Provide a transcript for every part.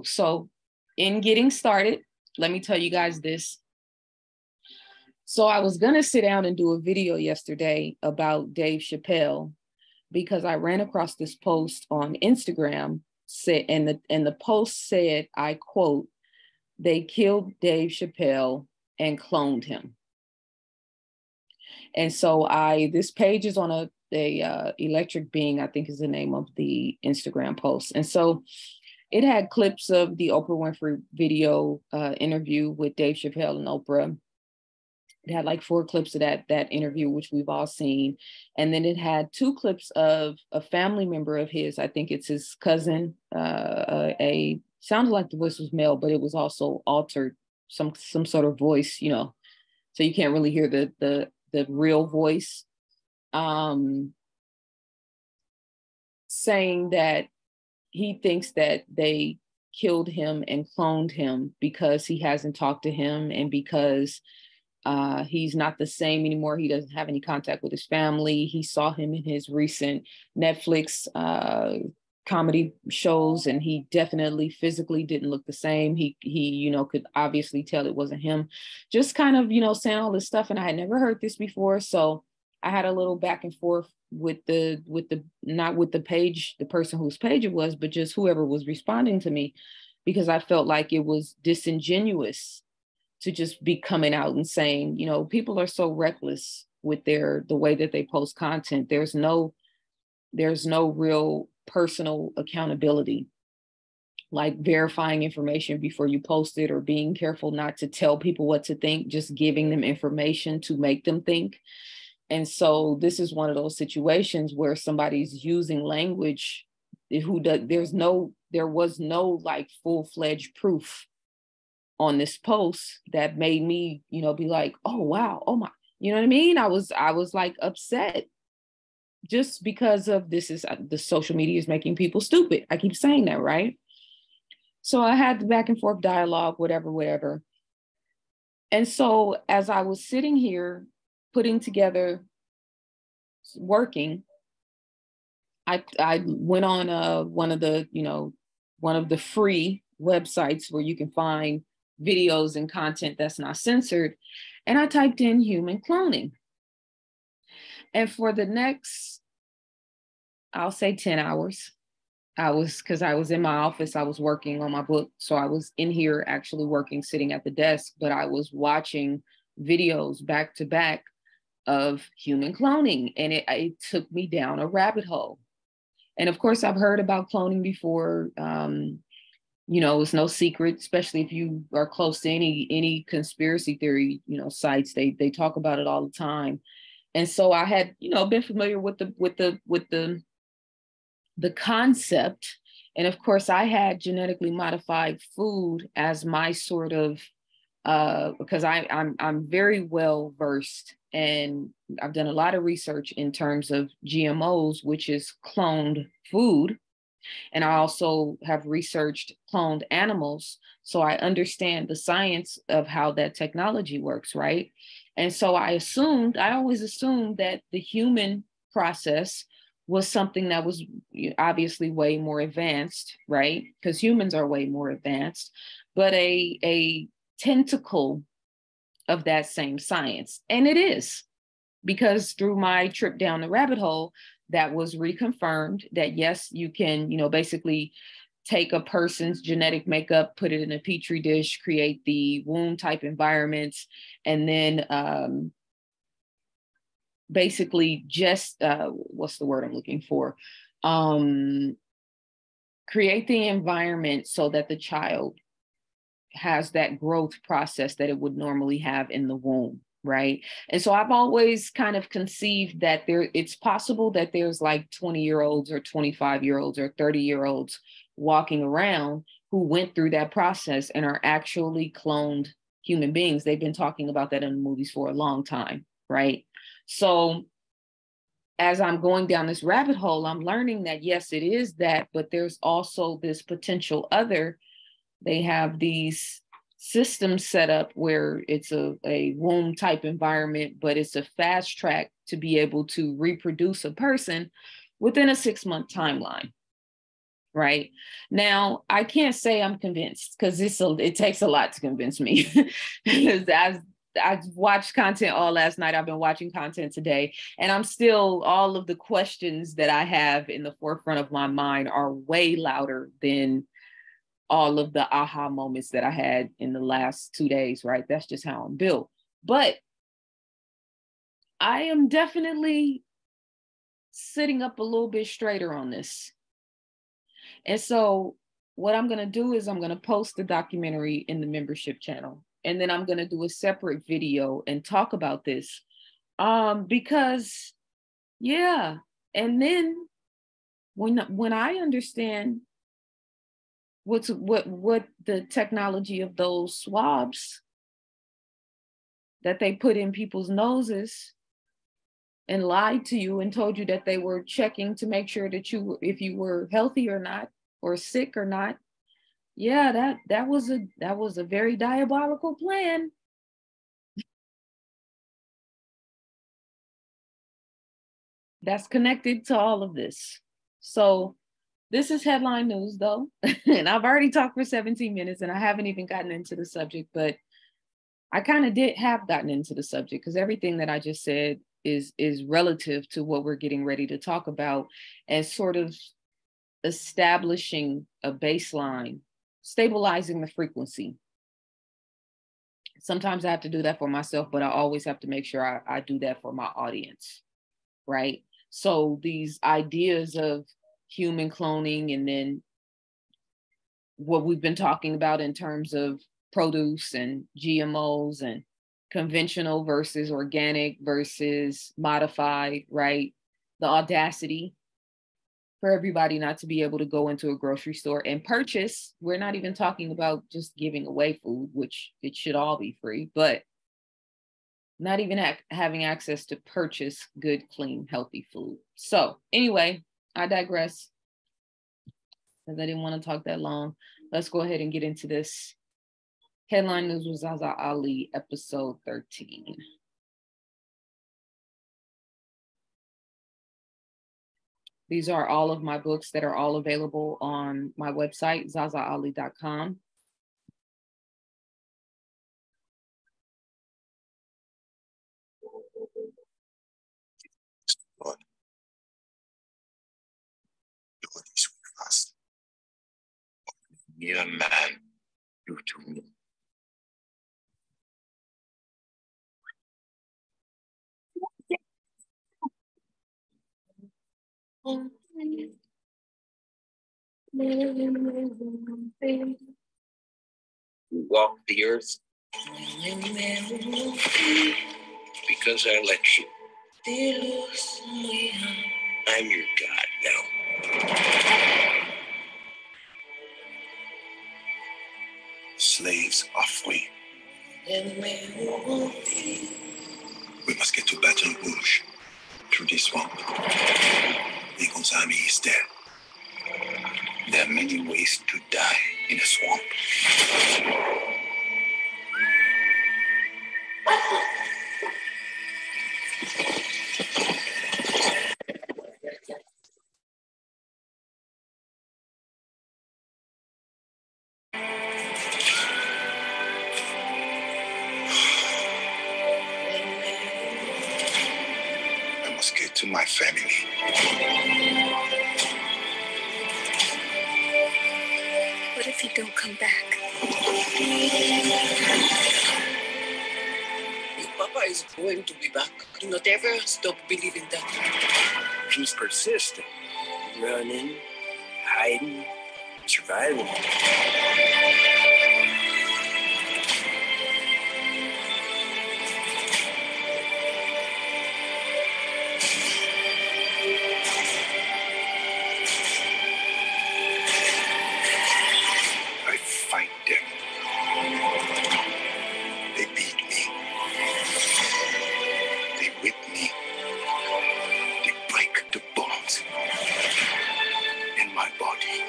So in getting started, let me tell you guys this. So I was going to sit down and do a video yesterday about Dave Chappelle because I ran across this post on Instagram and the post said, I quote, "They killed Dave Chappelle and cloned him." And so this page is on a Electric Being, I think is the name of the Instagram post. And so it had clips of the Oprah Winfrey video interview with Dave Chappelle and Oprah. It had like 4 clips of that interview, which we've all seen. And then it had 2 clips of a family member of his. I think it's his cousin. Sounded like the voice was male, but it was also altered, some sort of voice, so you can't really hear the real voice, saying that he thinks that they killed him and cloned him because he hasn't talked to him and because he's not the same anymore. He doesn't have any contact with his family. He saw him in his recent Netflix comedy shows, and he definitely physically didn't look the same. He could obviously tell it wasn't him. Just kind of, saying all this stuff, and I had never heard this before. So I had a little back and forth with not with the page, the person whose page it was, but just whoever was responding to me, because I felt like it was disingenuous to just be coming out and saying, people are so reckless with the way that they post content. There's no real personal accountability, like verifying information before you post it, or being careful not to tell people what to think, just giving them information to make them think. And so this is one of those situations where somebody's using language there was no like full-fledged proof on this post that made me, be like, oh, wow. Oh my, you know what I mean? I was like upset just because of the social media is making people stupid. I keep saying that, right? So I had the back and forth dialogue, whatever. And so as I was sitting here putting together, working, I went on one of the free websites where you can find videos and content that's not censored. And I typed in human cloning. And for the next, I'll say 10 hours, because I was in my office, I was working on my book. So I was in here actually working, sitting at the desk, but I was watching videos back to back of human cloning. And it took me down a rabbit hole. And of course, I've heard about cloning before. It's no secret, especially if you are close to any conspiracy theory, sites, they talk about it all the time. And so I had, been familiar with the concept. And of course, I had genetically modified food as my sort of, because I'm very well versed, and I've done a lot of research in terms of GMOs, which is cloned food. And I also have researched cloned animals. So I understand the science of how that technology works, right? And so I always assumed that the human process was something that was obviously way more advanced, right? Because humans are way more advanced, but a tentacle of that same science. And it is, because through my trip down the rabbit hole, that was reconfirmed that yes, you can, basically take a person's genetic makeup, put it in a petri dish, create the womb type environments, and then basically just, what's the word I'm looking for? Create the environment so that the child has that growth process that it would normally have in the womb. Right. And so I've always kind of conceived that it's possible that there's like 20-year-olds or 25-year-olds or 30-year-olds walking around who went through that process and are actually cloned human beings. They've been talking about that in the movies for a long time. Right. So as I'm going down this rabbit hole, I'm learning that, yes, it is that, but there's also this potential other. They have these systems set up where it's a womb type environment, but it's a fast track to be able to reproduce a person within a 6-month timeline. right? Now, I can't say I'm convinced because it takes a lot to convince me. I watched content all last night. I've been watching content today, and I'm still, all of the questions that I have in the forefront of my mind are way louder than all of the aha moments that I had in the last 2 days, right? That's just how I'm built. But I am definitely sitting up a little bit straighter on this. And so what I'm going to do is I'm going to post the documentary in the membership channel. And then I'm going to do a separate video and talk about this. Because yeah. And then when I understand what the technology of those swabs that they put in people's noses and lied to you and told you that they were checking to make sure that if you were healthy or not, or sick or not. Yeah, that was a very diabolical plan. That's connected to all of this. So this is headline news though. And I've already talked for 17 minutes and I haven't even gotten into the subject, but I kind of have gotten into the subject because everything that I just said is relative to what we're getting ready to talk about, as sort of establishing a baseline, stabilizing the frequency. Sometimes I have to do that for myself, but I always have to make sure I do that for my audience, right? So these ideas of human cloning, and then what we've been talking about in terms of produce and GMOs and conventional versus organic versus modified, right? The audacity for everybody not to be able to go into a grocery store and purchase. We're not even talking about just giving away food, which it should all be free, but not even having access to purchase good, clean, healthy food. So anyway, I digress because I didn't want to talk that long. Let's go ahead and get into this. Headline news with ZaZaAli, episode 13. These are all of my books that are all available on my website, ZaZaAli.com. Lord, do this with us. Mere man, you to me. You walk the earth because I let you. I'm your God now. Slaves are free. We must get to Baton Rouge through this swamp. Eagle's army is there. There are many ways to die in a swamp. I must get to my family. What if you don't come back? Your papa is going to be back. Do not ever stop believing that. She's persistent. Running, hiding, surviving. I fight them. They beat me. They whip me. They break the bones in my body.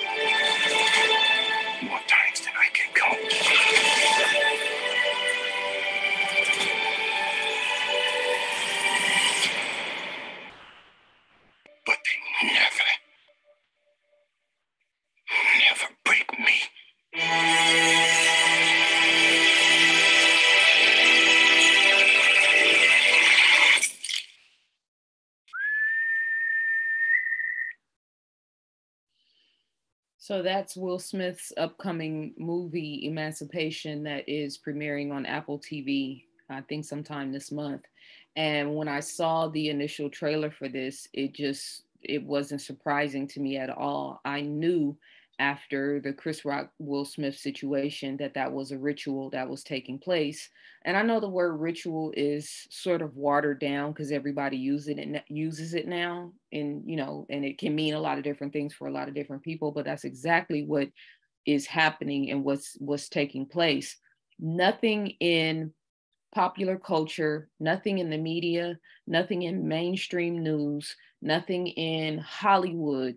So that's Will Smith's upcoming movie, Emancipation, that is premiering on Apple TV, I think sometime this month. And when I saw the initial trailer for this, it wasn't surprising to me at all. I knew after the Chris Rock Will Smith situation that that was a ritual that was taking place. And I know the word ritual is sort of watered down because everybody uses it now, and and it can mean a lot of different things for a lot of different people. But that's exactly what is happening and what's taking place. Nothing in popular culture, nothing in the media, nothing in mainstream news, nothing in Hollywood,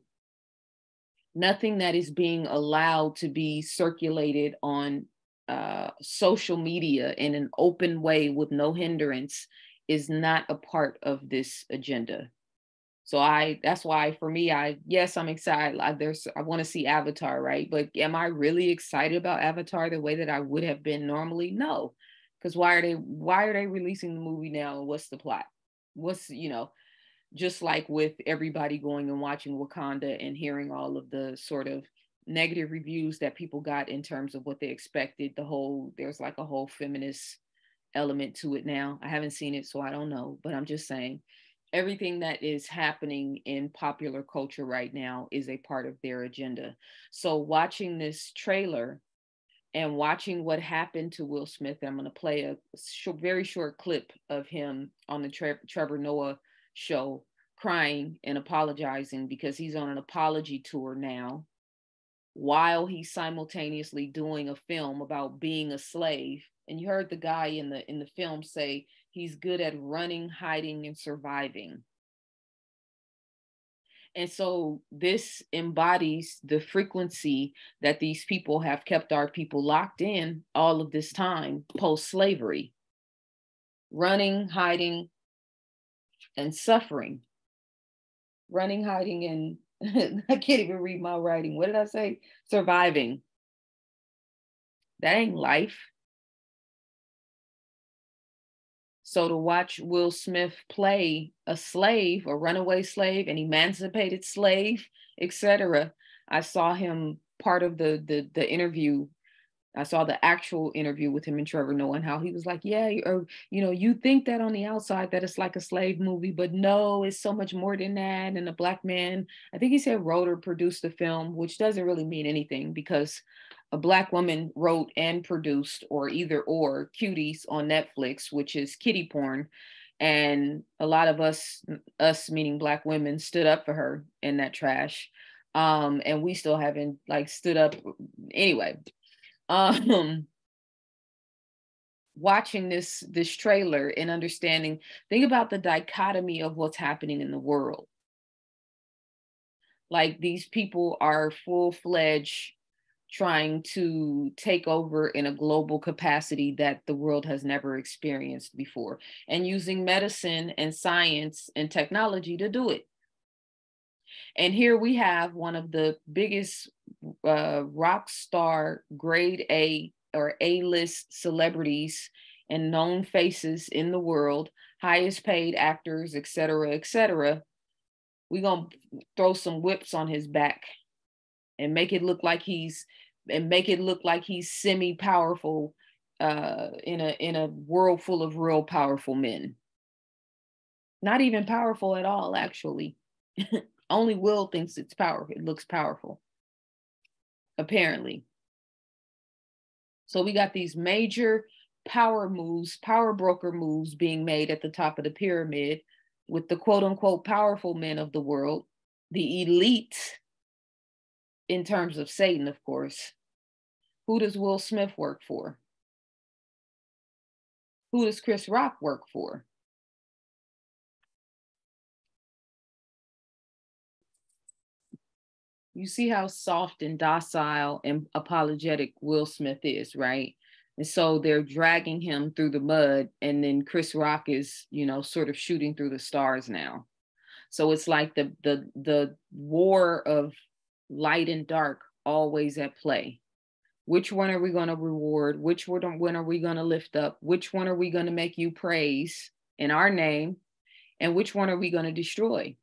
nothing that is being allowed to be circulated on social media in an open way with no hindrance is not a part of this agenda. So that's why for me, yes, I'm excited. I want to see Avatar, right? But am I really excited about Avatar the way that I would have been normally? No. Because why are they releasing the movie now? What's the plot? What's, just like with everybody going and watching Wakanda and hearing all of the sort of negative reviews that people got in terms of what they expected, there's like a whole feminist element to it now. I haven't seen it, so I don't know, but I'm just saying everything that is happening in popular culture right now is a part of their agenda. So watching this trailer and watching what happened to Will Smith, I'm going to play a very short clip of him on the Trevor Noah show crying and apologizing because he's on an apology tour now while he's simultaneously doing a film about being a slave. And you heard the guy in the film say he's good at running, hiding, and surviving. And so this embodies the frequency that these people have kept our people locked in all of this time post-slavery. Running, hiding, and suffering. Running, hiding, and I can't even read my writing. What did I say? Surviving. That ain't life. So to watch Will Smith play a slave, a runaway slave, an emancipated slave, etc. I saw him part of the interview. I saw the actual interview with him and Trevor Noah and how he was like, yeah, you think that on the outside that it's like a slave movie, but no, it's so much more than that. And a black man, I think he said wrote or produced the film, which doesn't really mean anything because a black woman wrote and produced, or either or, Cuties on Netflix, which is kiddie porn. And a lot of us meaning black women, stood up for her in that trash. And we still haven't stood up anyway. Watching this trailer and understanding, think about the dichotomy of what's happening in the world. Like these people are full-fledged trying to take over in a global capacity that the world has never experienced before, and using medicine and science and technology to do it. And here we have one of the biggest rock star grade A or A-list celebrities and known faces in the world, highest paid actors, et cetera, et cetera. We're going to throw some whips on his back and make it look like he's semi-powerful in a world full of real powerful men. Not even powerful at all, actually. Only Will thinks it's powerful. It looks powerful, apparently. So we got these major power moves, power broker moves being made at the top of the pyramid with the quote unquote powerful men of the world, the elite in terms of Satan, of course. Who does Will Smith work for? Who does Chris Rock work for? You see how soft and docile and apologetic Will Smith is, right? And so they're dragging him through the mud, and then Chris Rock is, sort of shooting through the stars now. So it's like the war of light and dark always at play. Which one are we going to reward? Which one are we going to lift up? Which one are we going to make you praise in our name? And which one are we going to destroy?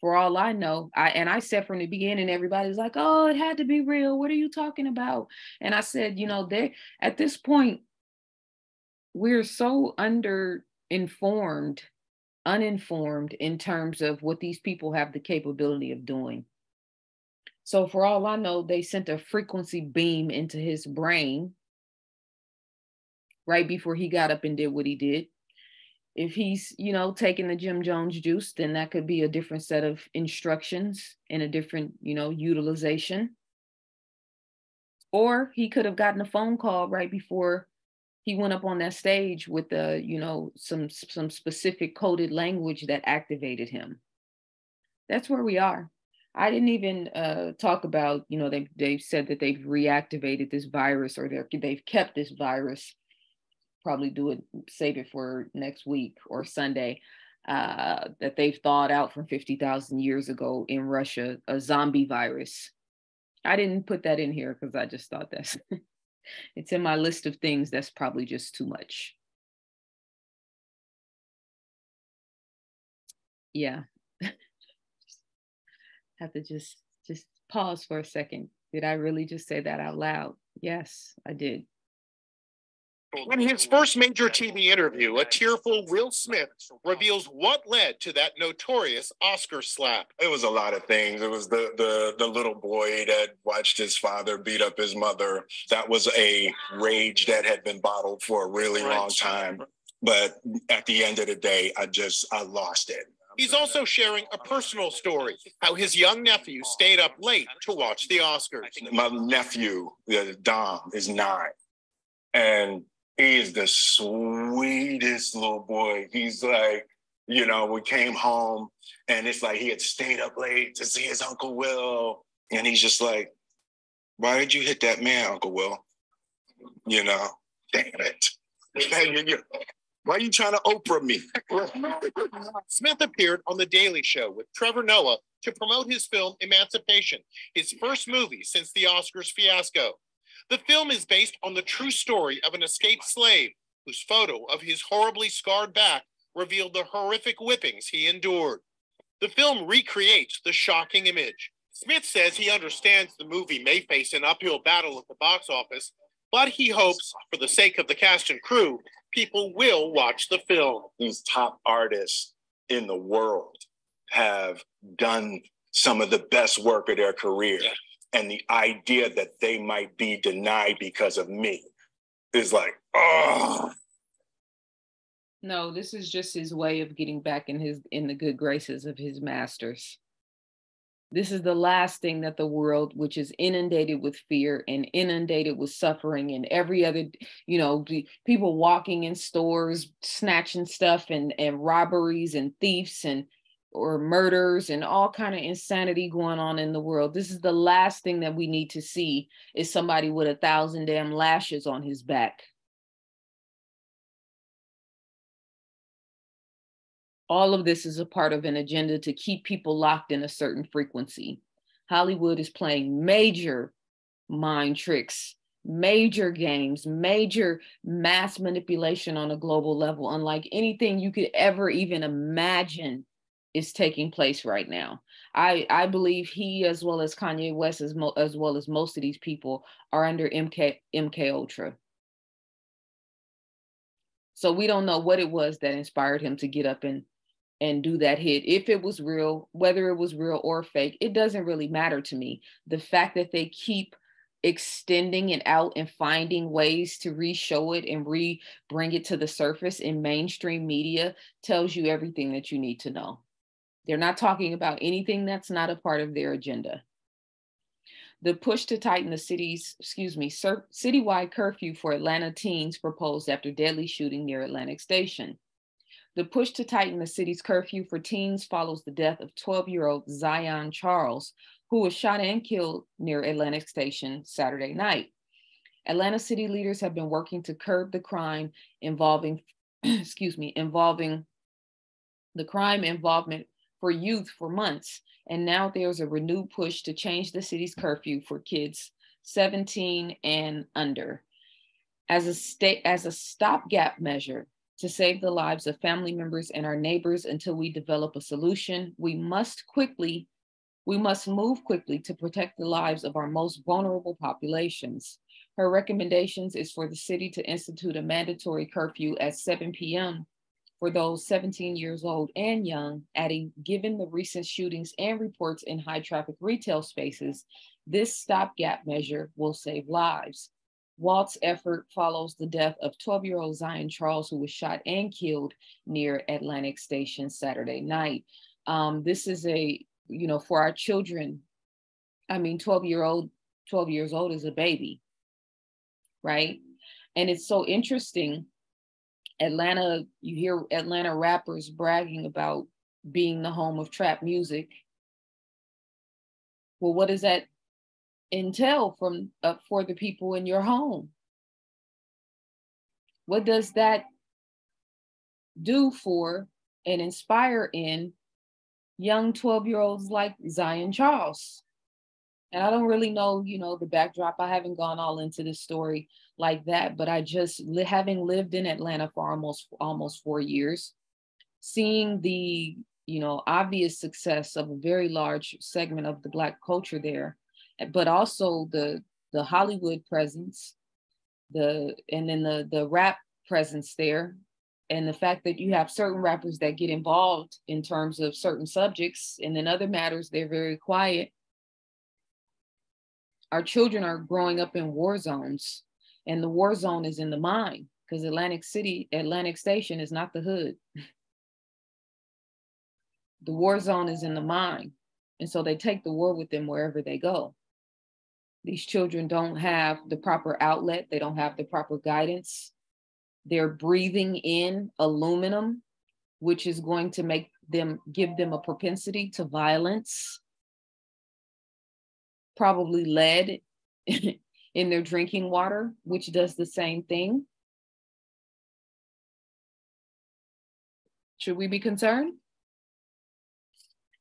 For all I know, I said from the beginning, everybody's like, oh, it had to be real. What are you talking about? And I said, you know, at this point, we're so uninformed in terms of what these people have the capability of doing. So for all I know, they sent a frequency beam into his brain right before he got up and did what he did. If he's, you know, taking the Jim Jones juice, then that could be a different set of instructions and a different, you know, utilization. Or he could have gotten a phone call right before he went up on that stage with the, you know, some specific coded language that activated him. That's where we are. I didn't even talk about, you know, they've said that they've reactivated this virus, or they've kept this virus. Probably save it for next week or Sunday, that they've thawed out from 50,000 years ago in Russia, a zombie virus. I didn't put that in here because I just thought that's, it's in my list of things that's probably just too much. Yeah. Have to just pause for a second. Did I really just say that out loud? Yes, I did. In his first major TV interview, a tearful Will Smith reveals what led to that notorious Oscar slap. It was a lot of things. It was the little boy that watched his father beat up his mother. That was a rage that had been bottled for a really long time. But at the end of the day, I lost it. He's also sharing a personal story, how his young nephew stayed up late to watch the Oscars. My nephew, Dom, is 9. And he is the sweetest little boy. He's like, you know, we came home and it's like he had stayed up late to see his Uncle Will. And he's just like, why did you hit that man, Uncle Will? You know, damn it. Why are you trying to Oprah me? Smith appeared on The Daily Show with Trevor Noah to promote his film Emancipation, his first movie since the Oscars fiasco. The film is based on the true story of an escaped slave whose photo of his horribly scarred back revealed the horrific whippings he endured. The film recreates the shocking image. Smith says he understands the movie may face an uphill battle at the box office, but he hopes, for the sake of the cast and crew, people will watch the film. These top artists in the world have done some of the best work of their career. Yeah. And the idea that they might be denied because of me is like, oh. No, this is just his way of getting back in the good graces of his masters. This is the last thing that the world, which is inundated with fear and inundated with suffering and every other, you know, people walking in stores, snatching stuff and robberies and thieves or murders and all kind of insanity going on in the world. This is the last thing that we need to see, is somebody with 1,000 damn lashes on his back. All of this is a part of an agenda to keep people locked in a certain frequency. Hollywood is playing major mind tricks, major games, major mass manipulation on a global level, unlike anything you could ever even imagine is taking place right now. I believe he, as well as Kanye West, as well as most of these people, are under MK Ultra. So we don't know what it was that inspired him to get up and do that hit. If it was real, whether it was real or fake, it doesn't really matter to me. The fact that they keep extending it out and finding ways to re-show it and bring it to the surface in mainstream media tells you everything that you need to know. They're not talking about anything that's not a part of their agenda. The push to tighten the citywide curfew for Atlanta teens proposed after deadly shooting near Atlantic Station. The push to tighten the city's curfew for teens follows the death of 12-year-old Zion Charles, who was shot and killed near Atlantic Station Saturday night. Atlanta city leaders have been working to curb the crime involving the crime involvement for youth for months. And now there's a renewed push to change the city's curfew for kids 17 and under. As a stopgap measure, to save the lives of family members and our neighbors until we develop a solution. We must move quickly to protect the lives of our most vulnerable populations. Her recommendations is for the city to institute a mandatory curfew at 7 p.m. for those 17 years old and young, adding, given the recent shootings and reports in high traffic retail spaces, this stopgap measure will save lives. Walt's effort follows the death of 12-year-old Zion Charles, who was shot and killed near Atlantic Station Saturday night. This is for our children. I mean, 12 years old is a baby, right? And it's so interesting. Atlanta, you hear Atlanta rappers bragging about being the home of trap music. Well, what does that entail for the people in your home? What does that do for and inspire in young 12-year-olds like Zion Charles? And I don't really know, the backdrop. I haven't gone all into this story like that, but I just, having lived in Atlanta for almost 4 years, seeing the, obvious success of a very large segment of the Black culture there, but also the Hollywood presence, and then the rap presence there, and the fact that you have certain rappers that get involved in terms of certain subjects, and then other matters, they're very quiet. Our children are growing up in war zones, and the war zone is in the mind, because Atlantic Station is not the hood. The war zone is in the mind. And so they take the war with them wherever they go. These children don't have the proper outlet. They don't have the proper guidance. They're breathing in aluminum, which is going to give them a propensity to violence. Probably lead in their drinking water, which does the same thing. Should we be concerned?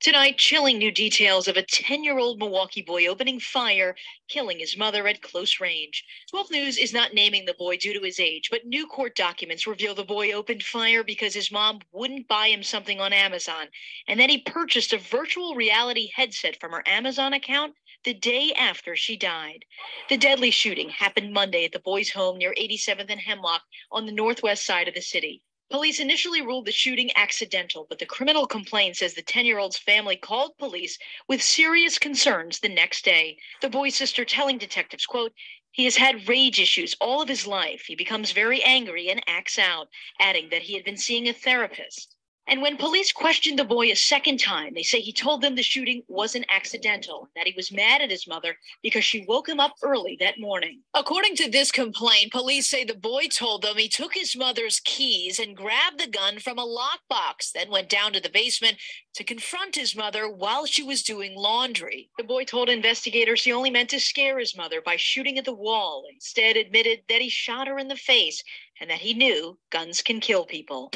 Tonight, chilling new details of a 10-year-old Milwaukee boy opening fire, killing his mother at close range. 12 News is not naming the boy due to his age, but new court documents reveal the boy opened fire because his mom wouldn't buy him something on Amazon, and then he purchased a virtual reality headset from her Amazon account the day after she died. The deadly shooting happened Monday at the boy's home near 87th and Hemlock on the northwest side of the city. Police initially ruled the shooting accidental, but the criminal complaint says the 10-year-old's family called police with serious concerns the next day. The boy's sister telling detectives, quote, "He has had rage issues all of his life. He becomes very angry and acts out," adding that he had been seeing a therapist. And when police questioned the boy a second time, they say he told them the shooting wasn't accidental, that he was mad at his mother because she woke him up early that morning. According to this complaint, police say the boy told them he took his mother's keys and grabbed the gun from a lockbox, then went down to the basement to confront his mother while she was doing laundry. The boy told investigators he only meant to scare his mother by shooting at the wall, instead admitted that he shot her in the face and that he knew guns can kill people.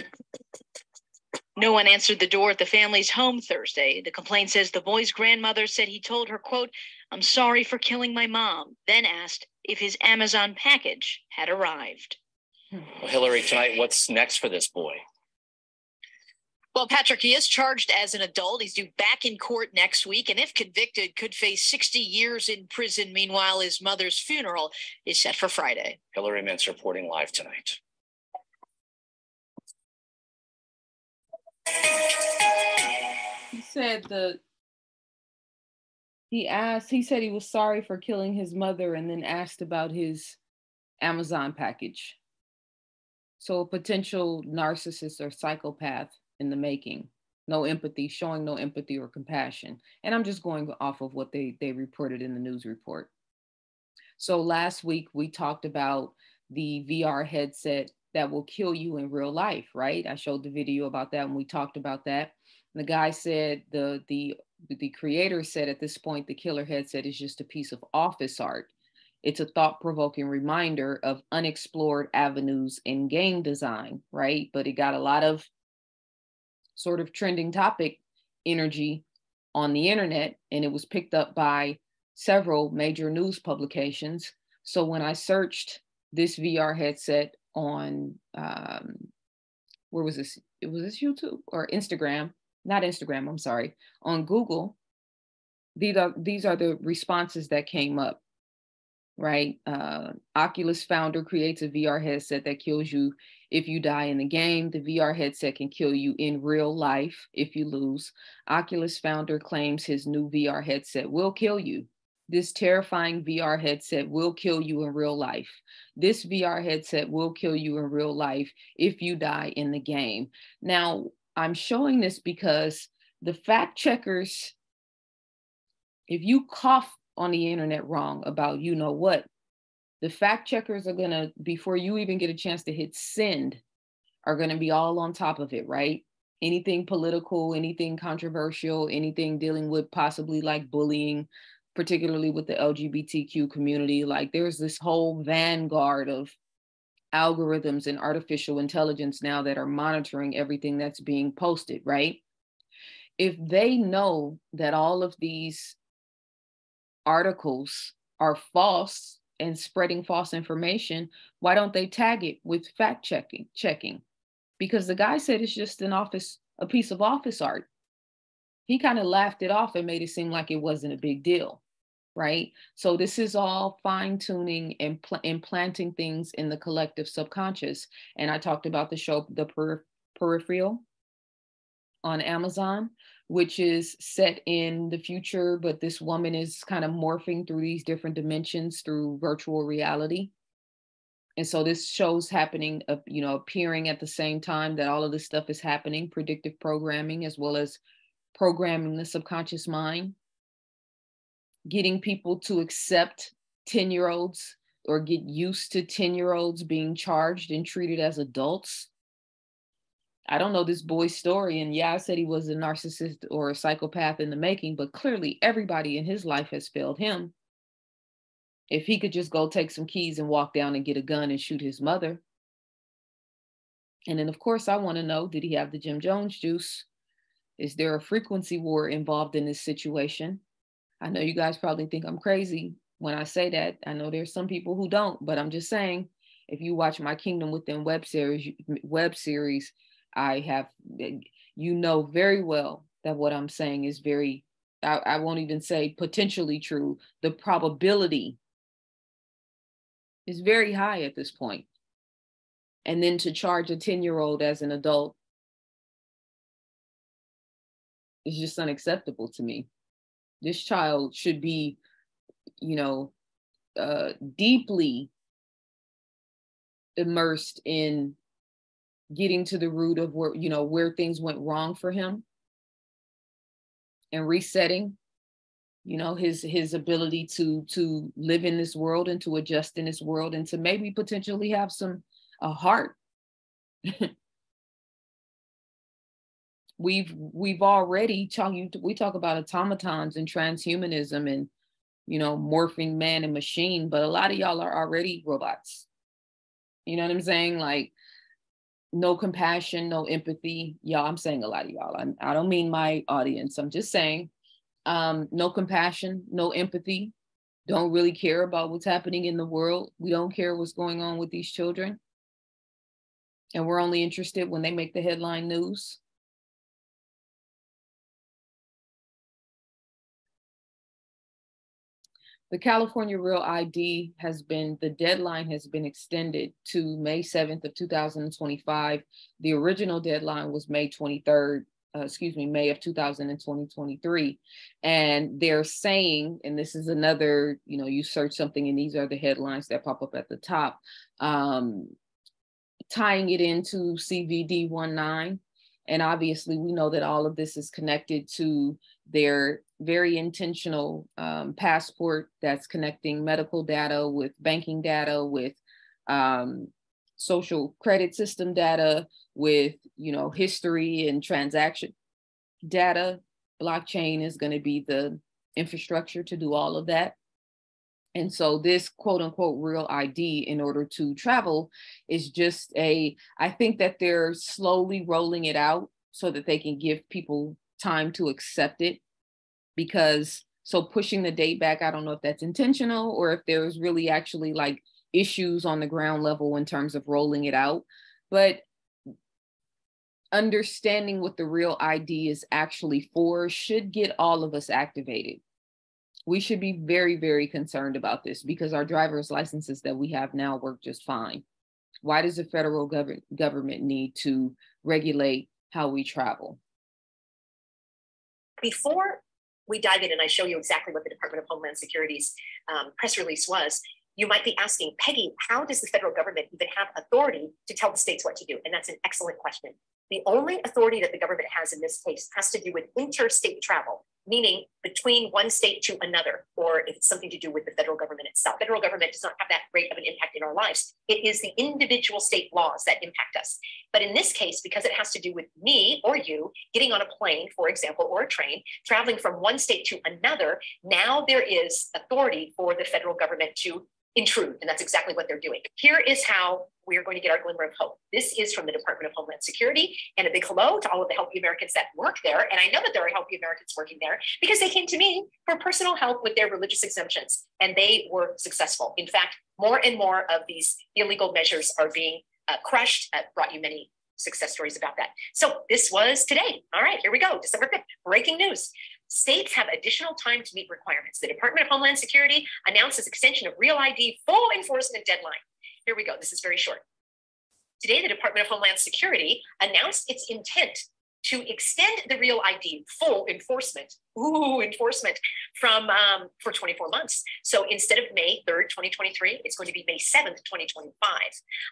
No one answered the door at the family's home Thursday. The complaint says the boy's grandmother said he told her, quote, "I'm sorry for killing my mom," then asked if his Amazon package had arrived. Well, Hillary, tonight, what's next for this boy? Well, Patrick, he is charged as an adult. He's due back in court next week, and if convicted, could face 60 years in prison. Meanwhile, his mother's funeral is set for Friday. Hillary Mintz reporting live tonight. He said he said he was sorry for killing his mother and then asked about his Amazon package. So a potential narcissist or psychopath in the making. No empathy, showing no empathy or compassion. And I'm just going off of what they reported in the news report. So last week we talked about the VR headset that will kill you in real life, right? I showed the video about that and we talked about that. And the guy said, the creator said at this point, the killer headset is just a piece of office art. It's a thought-provoking reminder of unexplored avenues in game design, right? But it got a lot of sort of trending topic energy on the internet, and it was picked up by several major news publications. So when I searched this VR headset on where was this? It was this YouTube or Instagram, not Instagram, I'm sorry, on Google. These are the responses that came up, right? Oculus founder creates a VR headset that kills you if you die in the game. The VR headset can kill you in real life if you lose. Oculus founder claims his new VR headset will kill you. This terrifying VR headset will kill you in real life. This VR headset will kill you in real life if you die in the game. Now, I'm showing this because the fact checkers, if you cough on the internet wrong about you know what, the fact checkers are gonna, before you even get a chance to hit send, are gonna be all on top of it, right? Anything political, anything controversial, anything dealing with possibly like bullying, particularly with the LGBTQ community. Like there's this whole vanguard of algorithms and artificial intelligence now that are monitoring everything that's being posted, right? If they know that all of these articles are false and spreading false information, why don't they tag it with fact checking? Because the guy said it's just a piece of office art. He kind of laughed it off and made it seem like it wasn't a big deal, right? So this is all fine tuning and implanting things in the collective subconscious. And I talked about the show, The Peripheral on Amazon, which is set in the future, but this woman is kind of morphing through these different dimensions through virtual reality. And so this show's happening, appearing at the same time that all of this stuff is happening, predictive programming, as well as programming the subconscious mind, getting people to accept 10-year-olds or get used to 10-year-olds being charged and treated as adults. I don't know this boy's story. And yeah, I said he was a narcissist or a psychopath in the making, but clearly everybody in his life has failed him. If he could just go take some keys and walk down and get a gun and shoot his mother. And then of course I want to know, did he have the Jim Jones juice? Is there a frequency war involved in this situation? I know you guys probably think I'm crazy when I say that. I know there's some people who don't, but I'm just saying, if you watch my Kingdom Within web series, I have, you know very well that what I'm saying is very, I won't even say potentially true. The probability is very high at this point. And then to charge a 10-year-old as an adult is just unacceptable to me. This child should be, deeply immersed in getting to the root of where things went wrong for him and resetting, his ability to live in this world and to adjust in this world and to maybe potentially have a heart. We've already we talk about automatons and transhumanism and, morphing man and machine, but a lot of y'all are already robots. You know what I'm saying? Like, no compassion, no empathy. Y'all, I'm saying a lot of y'all. I don't mean my audience. I'm just saying, no compassion, no empathy. Don't really care about what's happening in the world. We don't care what's going on with these children. And we're only interested when they make the headline news. The California Real ID the deadline has been extended to May 7th of 2025. The original deadline was May of 2023. And they're saying, and this is another, you search something and these are the headlines that pop up at the top, tying it into CVD 19. And obviously we know that all of this is connected to their very intentional passport that's connecting medical data with banking data, with social credit system data, with, history and transaction data. Blockchain is going to be the infrastructure to do all of that. And so this quote unquote real ID in order to travel is just I think that they're slowly rolling it out so that they can give people time to accept it, because pushing the date back, I don't know if that's intentional or if there's really actually like issues on the ground level in terms of rolling it out. But understanding what the real ID is actually for should get all of us activated. We should be very, very concerned about this because our driver's licenses that we have now work just fine. Why does the federal government need to regulate how we travel? Before we dive in and I show you exactly what the Department of Homeland Security's press release was, you might be asking, Peggy, how does the federal government even have authority to tell the states what to do? And that's an excellent question. The only authority that the government has in this case has to do with interstate travel, meaning between one state to another, or if it's something to do with the federal government itself. The federal government does not have that great of an impact in our lives. It is the individual state laws that impact us. But in this case, because it has to do with me or you getting on a plane, for example, or a train, traveling from one state to another, now there is authority for the federal government to intrude, and that's exactly what they're doing. Here is how we're going to get our glimmer of hope. This is from the Department of Homeland Security, and a big hello to all of the Healthy Americans that work there. And I know that there are Healthy Americans working there because they came to me for personal help with their religious exemptions, and they were successful. In fact, more and more of these illegal measures are being crushed. I've brought you many success stories about that. So this was today. All right, here we go. December 5th, breaking news. States have additional time to meet requirements. The Department of Homeland Security announces extension of Real ID full enforcement deadline. Here we go. This is very short. Today, the Department of Homeland Security announced its intent to extend the Real ID full enforcement, for 24 months. So instead of May 3rd, 2023, it's going to be May 7th, 2025.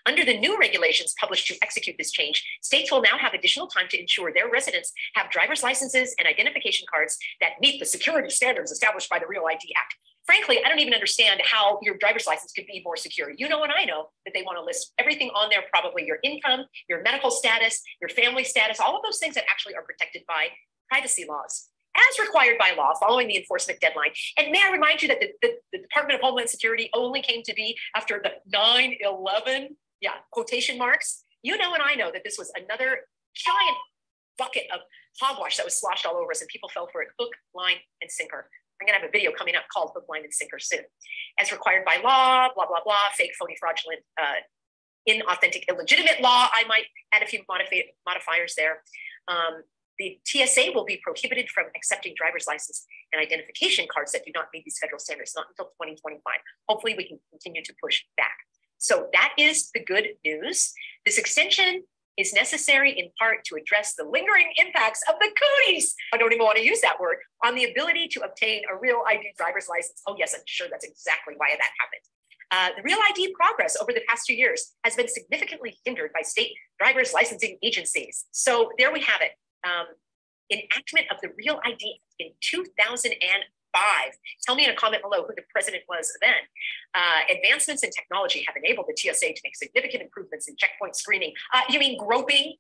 Under the new regulations published to execute this change, states will now have additional time to ensure their residents have driver's licenses and identification cards that meet the security standards established by the Real ID Act. Frankly, I don't even understand how your driver's license could be more secure. You know, and I know that they want to list everything on there, probably your income, your medical status, your family status, all of those things that actually are protected by privacy laws, as required by law following the enforcement deadline. And may I remind you that the Department of Homeland Security only came to be after the 9/11, quotation marks. You know, and I know that this was another giant bucket of hogwash that was sloshed all over us, and people fell for it hook, line, and sinker. I'm gonna have a video coming up called Hook, Line, and Sinker soon. As required by law, blah, blah, blah, fake, phony, fraudulent, inauthentic, illegitimate law. I might add a few modifiers there. The TSA will be prohibited from accepting driver's license and identification cards that do not meet these federal standards, not until 2025. Hopefully we can continue to push back. So that is the good news. This extension is necessary in part to address the lingering impacts of the cooties. I don't even want to use that word, on the ability to obtain a Real ID driver's license. Oh yes, I'm sure that's exactly why that happened. The Real ID progress over the past 2 years has been significantly hindered by state driver's licensing agencies. So there we have it. Enactment of the Real ID in 2005. Tell me in a comment below who the president was then. Advancements in technology have enabled the TSA to make significant improvements in checkpoint screening. You mean groping,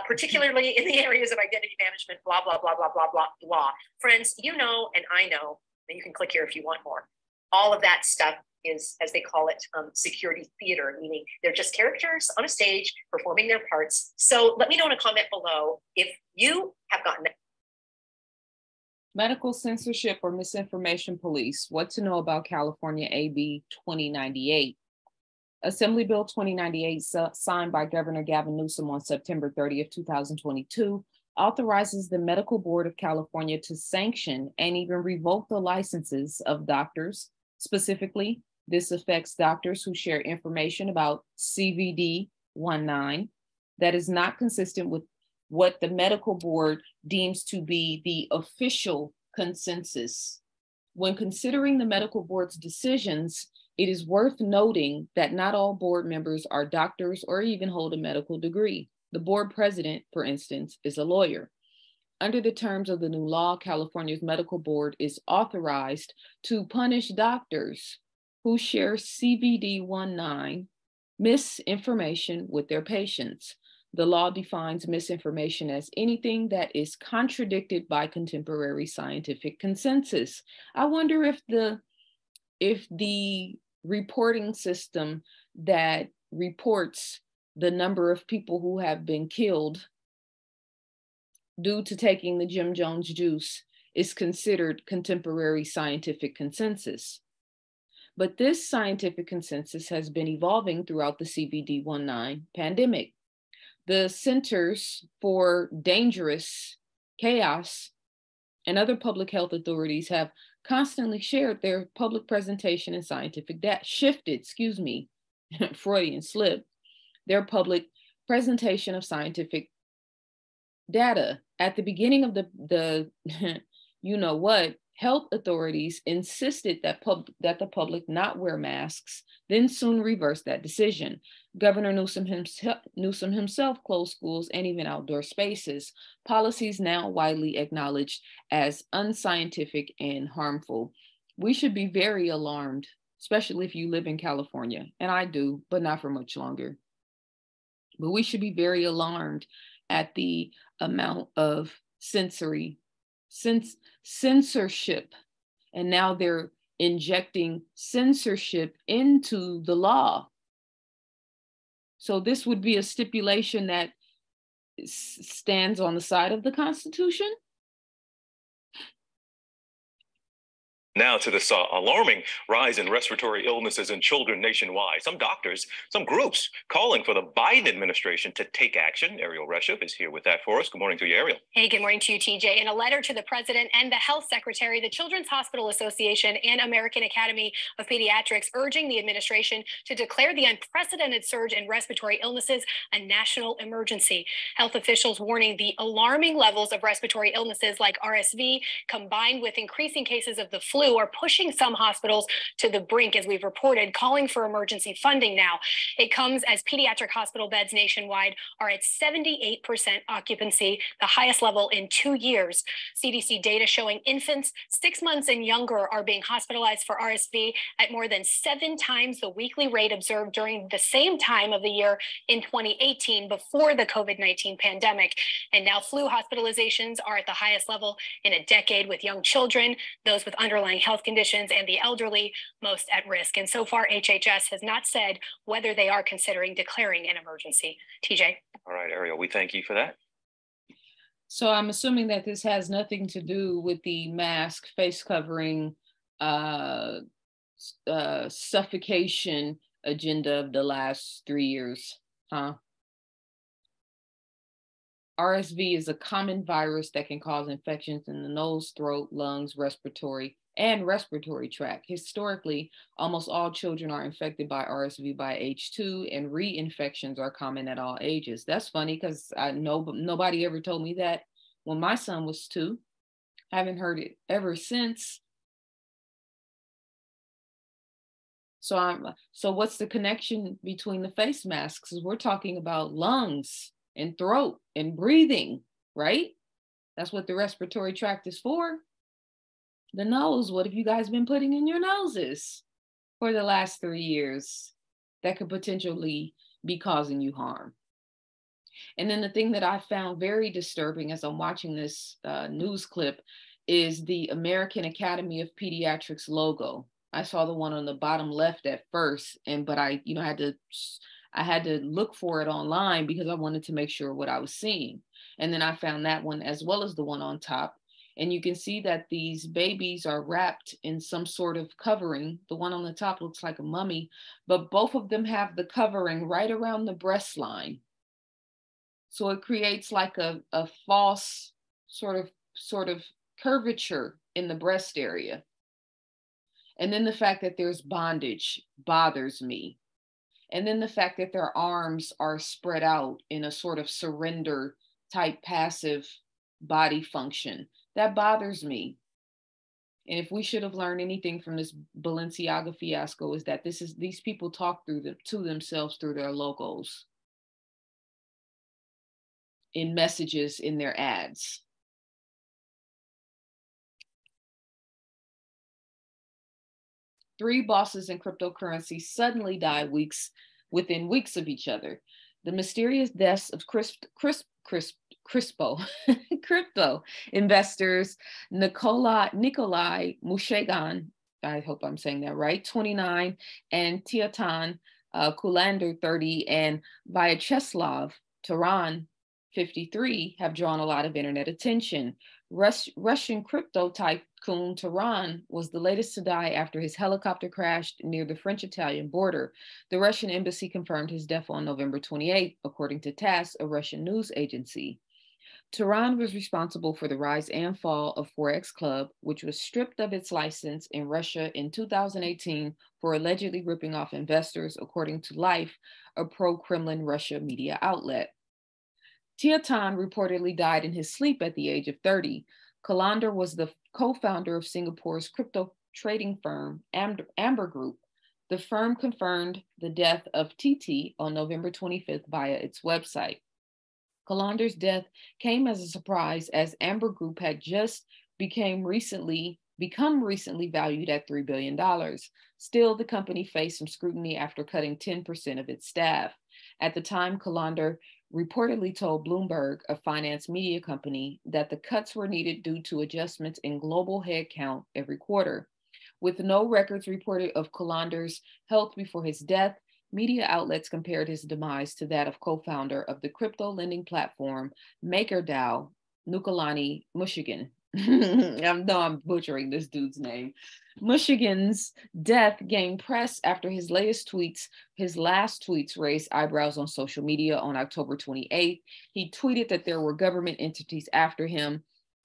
particularly in the areas of identity management, blah, blah, blah, blah, blah, blah, blah. Friends, you know, and I know, and you can click here if you want more. All of that stuff is, as they call it, security theater, meaning they're just characters on a stage performing their parts. So let me know in a comment below if you have gotten it. Medical censorship or misinformation police. What to know about California AB 2098. Assembly Bill 2098, signed by Governor Gavin Newsom on September 30th, 2022, authorizes the Medical Board of California to sanction and even revoke the licenses of doctors. Specifically, this affects doctors who share information about CVD-19 that is not consistent with what the medical board deems to be the official consensus. When considering the medical board's decisions, it is worth noting that not all board members are doctors or even hold a medical degree. The board president, for instance, is a lawyer. Under the terms of the new law, California's medical board is authorized to punish doctors who share CVD-19 misinformation with their patients. The law defines misinformation as anything that is contradicted by contemporary scientific consensus. I wonder if the reporting system that reports the number of people who have been killed due to taking the Jim Jones juice is considered contemporary scientific consensus. But this scientific consensus has been evolving throughout the CVD-19 pandemic. The Centers for Dangerous Chaos and other public health authorities have constantly shared their public presentation and scientific data, Freudian slip, their public presentation of scientific data. At the beginning of the you know what, health authorities insisted that the public not wear masks, then soon reversed that decision. Governor Newsom himself closed schools and even outdoor spaces, policies now widely acknowledged as unscientific and harmful. We should be very alarmed, especially if you live in California, and I do, but not for much longer. But we should be very alarmed at the amount of censorship, and now they're injecting censorship into the law. So this would be a stipulation that stands on the side of the Constitution. Now to this alarming rise in respiratory illnesses in children nationwide. Some doctors, some groups calling for the Biden administration to take action. Ariel Reshef is here with that for us. Good morning to you, Ariel. Hey, good morning to you, TJ. In a letter to the president and the health secretary, the Children's Hospital Association and American Academy of Pediatrics urging the administration to declare the unprecedented surge in respiratory illnesses a national emergency. Health officials warning the alarming levels of respiratory illnesses like RSV, combined with increasing cases of the flu, are pushing some hospitals to the brink, as we've reported, calling for emergency funding now. It comes as pediatric hospital beds nationwide are at 78% occupancy, the highest level in 2 years. CDC data showing infants 6 months and younger are being hospitalized for RSV at more than 7 times the weekly rate observed during the same time of the year in 2018, before the COVID-19 pandemic. And now flu hospitalizations are at the highest level in a decade, with young children, those with underlying health conditions, and the elderly most at risk. And so far, HHS has not said whether they are considering declaring an emergency. TJ. All right, Ariel, we thank you for that. So I'm assuming that this has nothing to do with the mask, face covering, suffocation agenda of the last 3 years, huh? RSV is a common virus that can cause infections in the nose, throat, lungs, respiratory tract. Historically, almost all children are infected by RSV by age 2, and reinfections are common at all ages. That's funny because nobody ever told me that when my son was 2. I haven't heard it ever since. So what's the connection between the face masks? We're talking about lungs and throat and breathing, right? That's what the respiratory tract is for. The nose, what have you guys been putting in your noses for the last 3 years that could potentially be causing you harm? And then the thing that I found very disturbing as I'm watching this news clip is the American Academy of Pediatrics logo. I saw the one on the bottom left at first, but I had to look for it online because I wanted to make sure what I was seeing. And then I found that one as well as the one on top. And you can see that these babies are wrapped in some sort of covering. The one on the top looks like a mummy, but both of them have the covering right around the breast line. So it creates like a false sort of curvature in the breast area. And then the fact that there's bondage bothers me. And then the fact that their arms are spread out in a sort of surrender type passive body function, that bothers me. And if we should have learned anything from this Balenciaga fiasco, is that these people talk to themselves through their logos, in messages in their ads. Three bosses in cryptocurrency suddenly die within weeks of each other. The mysterious deaths of crypto investors Nikolai Mushegan, I hope I'm saying that right, 29, and Tiatan Kulander, 30, and Vyacheslav Taran, 53, have drawn a lot of internet attention. Russian crypto Kun Turan was the latest to die after his helicopter crashed near the French-Italian border. The Russian embassy confirmed his death on November 28, according to TASS, a Russian news agency. Turan was responsible for the rise and fall of Forex Club, which was stripped of its license in Russia in 2018 for allegedly ripping off investors, according to Life, a pro-Kremlin Russia media outlet. Tiatan reportedly died in his sleep at the age of 30. Kalander was the co-founder of Singapore's crypto trading firm, Amber Group. The firm confirmed the death of TT on November 25th via its website. Kalander's death came as a surprise, as Amber Group had just become recently valued at $3 billion. Still, the company faced some scrutiny after cutting 10% of its staff. At the time, Kalander reportedly told Bloomberg, a finance media company, that the cuts were needed due to adjustments in global headcount every quarter. With no records reported of Kalander's health before his death, media outlets compared his demise to that of co-founder of the crypto lending platform MakerDAO, Nukalani Mushigan. I'm butchering this dude's name. Mushigan's death gained press after his last tweets raised eyebrows on social media on October 28th. He tweeted that there were government entities after him.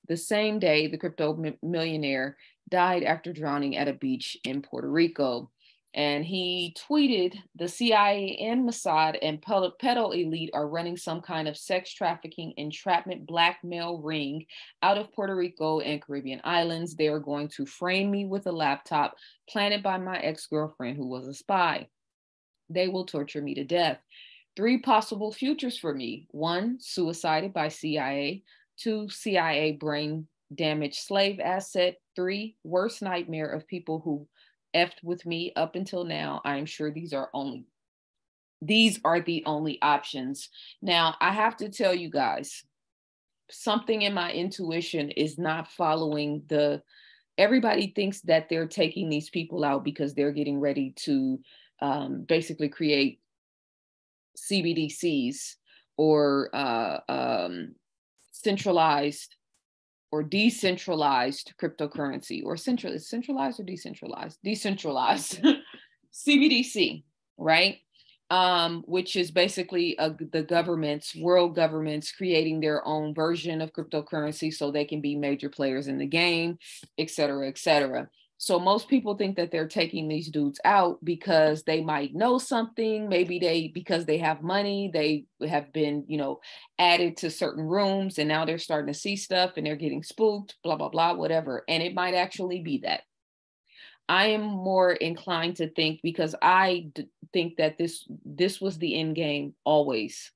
The same day, the crypto millionaire died after drowning at a beach in Puerto Rico. And he tweeted, the CIA and Mossad and pedo elite are running some kind of sex trafficking, entrapment, blackmail ring out of Puerto Rico and Caribbean islands. They are going to frame me with a laptop planted by my ex-girlfriend who was a spy. They will torture me to death. 3 possible futures for me. 1, suicided by CIA. 2, CIA brain damaged slave asset. 3, worst nightmare of people who effed with me up until now. I am sure these are the only options. Now, I have to tell you guys, something in my intuition is not following everybody thinks that they're taking these people out because they're getting ready to basically create CBDCs or centralized or decentralized cryptocurrency, or centralized or decentralized? Decentralized CBDC, right? Which is basically the world governments creating their own version of cryptocurrency so they can be major players in the game, et cetera, et cetera. So most people think that they're taking these dudes out because they might know something. Maybe because they have money, they have been, added to certain rooms, and now they're starting to see stuff and they're getting spooked, blah, blah, blah, whatever. And it might actually be that. I am more inclined to think, because I think that this was the end game always,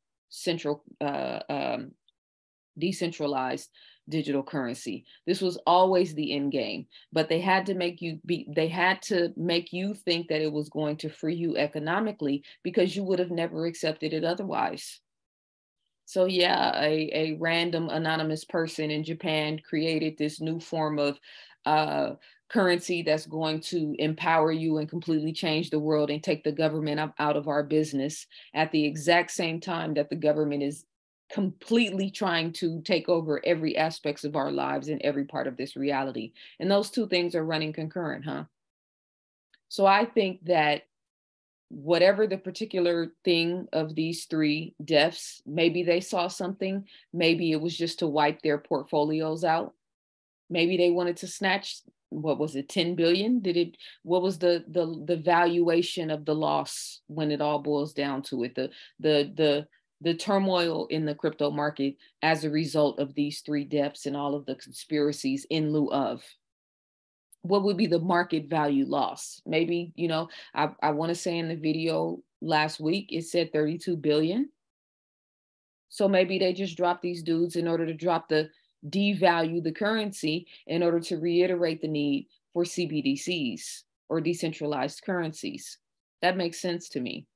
decentralized digital currency. This was always the end game, but they had to make you think that it was going to free you economically, because you would have never accepted it otherwise. So yeah, a random anonymous person in Japan created this new form of currency that's going to empower you and completely change the world and take the government out of our business, at the exact same time that the government is completely trying to take over every aspects of our lives and every part of this reality. And those two things are running concurrent, huh? So I think that whatever the particular thing of these 3 deaths, maybe they saw something, maybe it was just to wipe their portfolios out. Maybe they wanted to snatch, what was it, 10 billion? What was the valuation of the loss when it all boils down to it? The turmoil in the crypto market as a result of these 3 deaths and all of the conspiracies in lieu of. What would be the market value loss? Maybe, I want to say in the video last week, it said 32 billion. So maybe they just dropped these dudes in order to devalue the currency, in order to reiterate the need for CBDCs or decentralized currencies. That makes sense to me.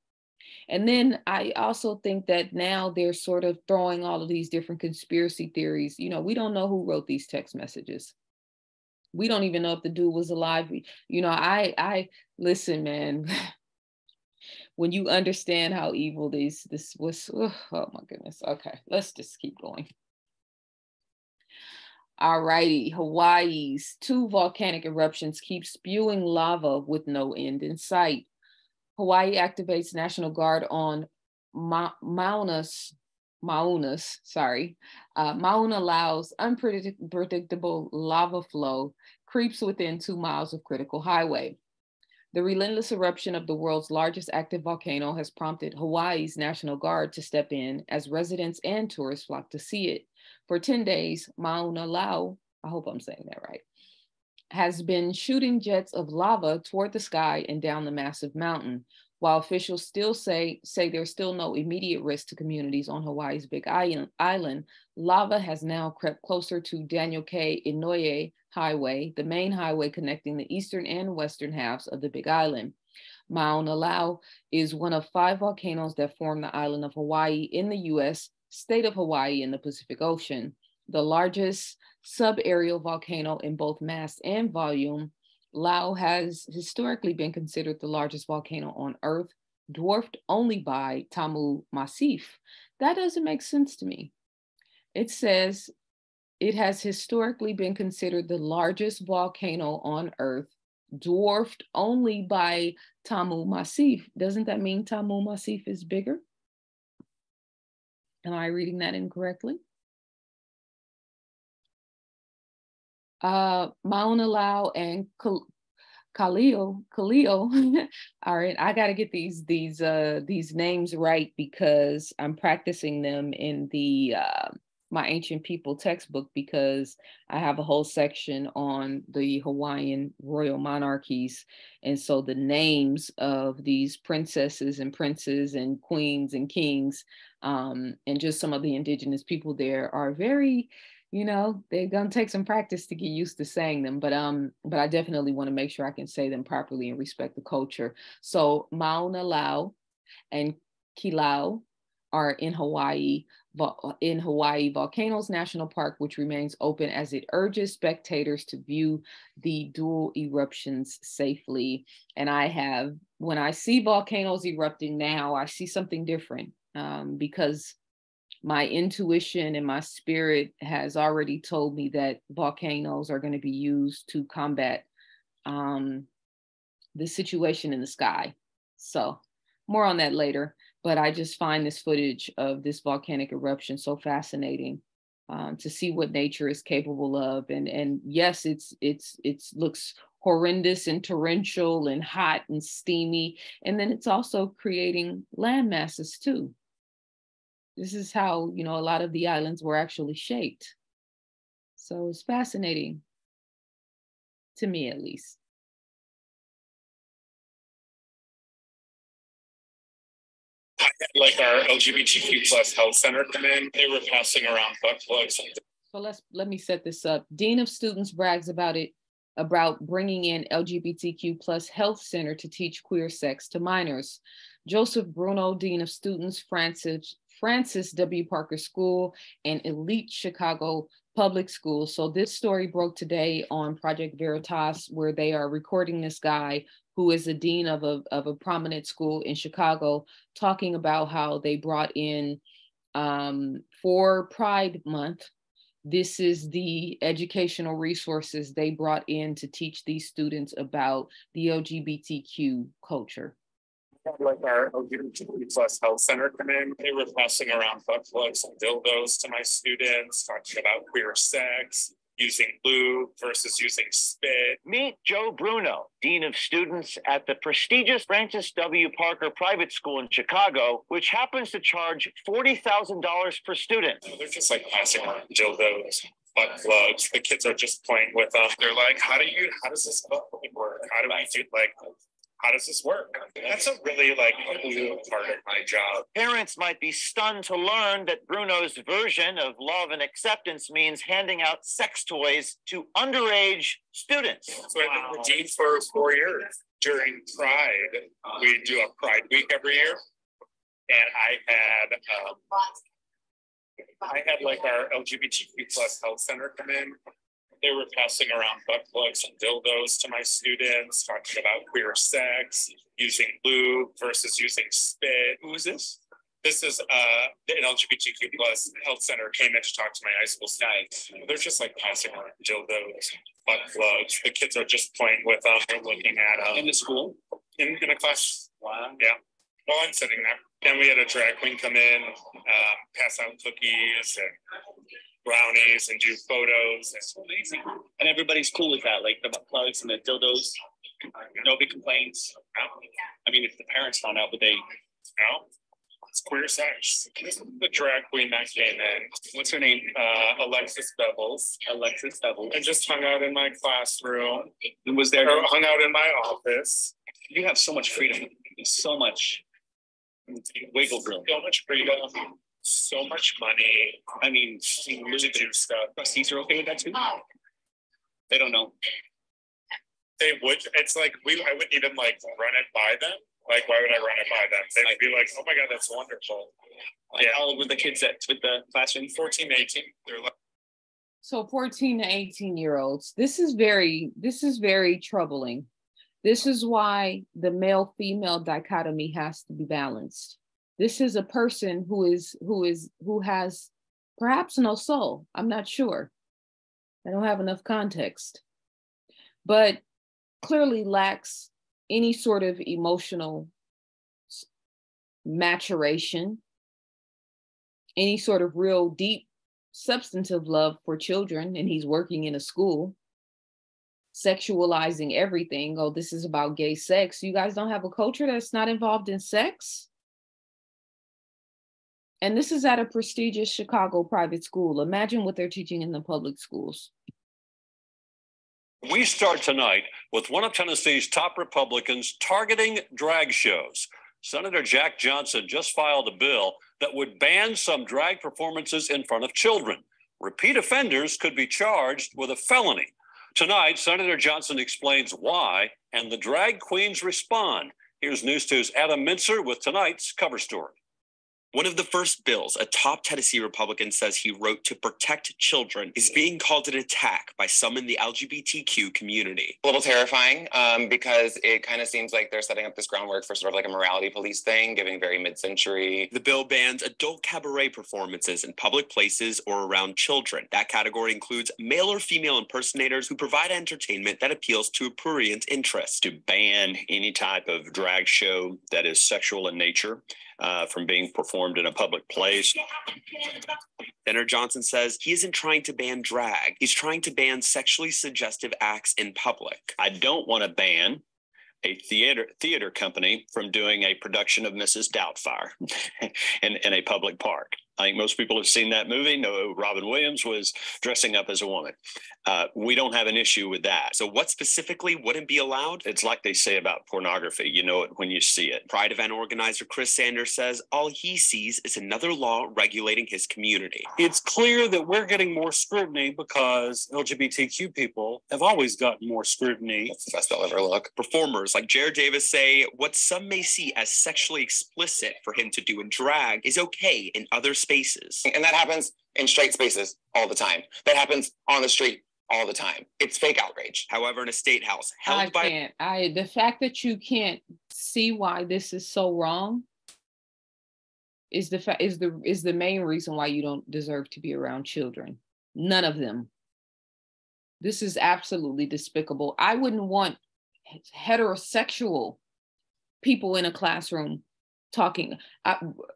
And then I also think that now they're sort of throwing all of these different conspiracy theories. We don't know who wrote these text messages. We don't even know if the dude was alive. I listen, man. When you understand how evil this was, oh my goodness. Okay, let's just keep going. All righty, Hawaii's 2 volcanic eruptions keep spewing lava with no end in sight. Hawaii activates National Guard on Mauna allows unpredictable lava flow, creeps within 2 miles of critical highway. The relentless eruption of the world's largest active volcano has prompted Hawaii's National Guard to step in as residents and tourists flock to see it. For 10 days, Mauna Loa, I hope I'm saying that right, has been shooting jets of lava toward the sky and down the massive mountain. While officials still say there's still no immediate risk to communities on Hawaii's Big Island, lava has now crept closer to Daniel K. Inouye Highway, the main highway connecting the eastern and western halves of the Big Island. Mauna Loa is one of 5 volcanoes that form the island of Hawaii in the U.S. state of Hawaii in the Pacific Ocean. The largest subaerial volcano in both mass and volume, Lau has historically been considered the largest volcano on Earth, dwarfed only by Tamu Massif. That doesn't make sense to me. It says it has historically been considered the largest volcano on Earth, dwarfed only by Tamu Massif. Doesn't that mean Tamu Massif is bigger? Am I reading that incorrectly? Mauna Loa and Kaleo. All right, I got to get these names right because I'm practicing them in the my ancient people textbook, because I have a whole section on the Hawaiian royal monarchies, and so the names of these princesses and princes and queens and kings and just some of the indigenous people there are very, you know, they're gonna take some practice to get used to saying them, but I definitely want to make sure I can say them properly and respect the culture. So Mauna Loa and Kilau are in Hawaii, Volcanoes National Park, which remains open as it urges spectators to view the dual eruptions safely. And when I see volcanoes erupting now, I see something different because my intuition and my spirit has already told me that volcanoes are going to be used to combat the situation in the sky. So more on that later, but I just find this footage of this volcanic eruption so fascinating to see what nature is capable of. And yes, it looks horrendous and torrential and hot and steamy. And then it's also creating land masses too. This is how, you know, a lot of the islands were actually shaped. So it's fascinating, to me at least. I had like our LGBTQ plus health center come in. They were passing around butt plugs. So let me set this up. Dean of Students brags about bringing in LGBTQ plus health center to teach queer sex to minors. Joseph Bruno, Dean of Students, Francis W. Parker School, and Elite Chicago Public School. So this story broke today on Project Veritas, where they are recording this guy who is the dean of a prominent school in Chicago, talking about how they brought in for Pride Month. This is the educational resources they brought in to teach these students about the LGBTQ culture. Like our LGBTQ plus health center come in. They were passing around butt plugs and dildos to my students, talking about queer sex, using lube versus using spit. Meet Joe Bruno, Dean of Students at the prestigious Francis W. Parker Private School in Chicago, which happens to charge $40,000 per student. They're just like passing around dildos, butt plugs. The kids are just playing with them. They're like, how does this butt plug work? How does this work? That's a really cool part of my job. Parents might be stunned to learn that Bruno's version of love and acceptance means handing out sex toys to underage students. So I've been the dean for 4 years. During Pride, we do a Pride Week every year. And I had like our LGBTQ plus health center come in. They were passing around butt plugs and dildos to my students, talking about queer sex, using lube versus using spit. Who is this? This is an LGBTQ plus health center came in to talk to my high school students. They're just like passing around dildos, butt plugs. The kids are just playing with them. They're looking at them. In the school? In a class. Wow. Yeah. While I'm sitting there. Then we had a drag queen come in, pass out cookies and brownies and do photos. It's amazing. And everybody's cool with that, like the butt plugs and the dildos. Nobody complains. I mean, if the parents found out, would they? No. It's queer sex. The drag queen that came in. What's her name? Alexis Bevels. Alexis Bevels. And just hung out in my classroom. And was there? Hung out in my office. You have so much freedom. So much wiggle room. So much freedom. So much money. I mean, to do stuff. Trustees are okay with that too? They don't know. They would. It's like I wouldn't even like run it by them. Like, why would I run it by them? They'd be like, "Oh my God, that's wonderful." Like, how old were the kids with the classroom? 14, 18. They're like. So 14 to 18-year-olds. This is very troubling. This is why the male-female dichotomy has to be balanced. This is a person who has perhaps no soul. I'm not sure. I don't have enough context, but clearly lacks any sort of emotional maturation, any sort of real deep substantive love for children, and he's working in a school, sexualizing everything. Oh, this is about gay sex. You guys don't have a culture that's not involved in sex? And this is at a prestigious Chicago private school. Imagine what they're teaching in the public schools. We start tonight with one of Tennessee's top Republicans targeting drag shows. Senator Jack Johnson just filed a bill that would ban some drag performances in front of children. Repeat offenders could be charged with a felony. Tonight, Senator Johnson explains why, and the drag queens respond. Here's News 2's Adam Mintzer with tonight's cover story. One of the first bills a top Tennessee Republican says he wrote to protect children is being called an attack by some in the LGBTQ community. A little terrifying because it kind of seems like they're setting up this groundwork for sort of like a morality police thing, giving very mid-century. The bill bans adult cabaret performances in public places or around children. That category includes male or female impersonators who provide entertainment that appeals to a prurient interest. To ban any type of drag show that is sexual in nature from being performed in a public place. Senator Johnson says he isn't trying to ban drag. He's trying to ban sexually suggestive acts in public. I don't want to ban a theater company from doing a production of Mrs. Doubtfire in a public park. I think most people have seen that movie. No, Robin Williams was dressing up as a woman. We don't have an issue with that. So what specifically wouldn't be allowed? It's like they say about pornography. You know it when you see it. Pride event organizer Chris Sanders says all he sees is another law regulating his community. It's clear that we're getting more scrutiny because LGBTQ people have always gotten more scrutiny. That's the best they'll ever look. Performers like Jared Davis say what some may see as sexually explicit for him to do in drag is okay in other spaces. And that happens in straight spaces all the time. That happens on the street all the time. It's fake outrage. However, in a state house the fact that you can't see why this is so wrong is the main reason why you don't deserve to be around children. None of them. This is absolutely despicable. I wouldn't want heterosexual people in a classroom talking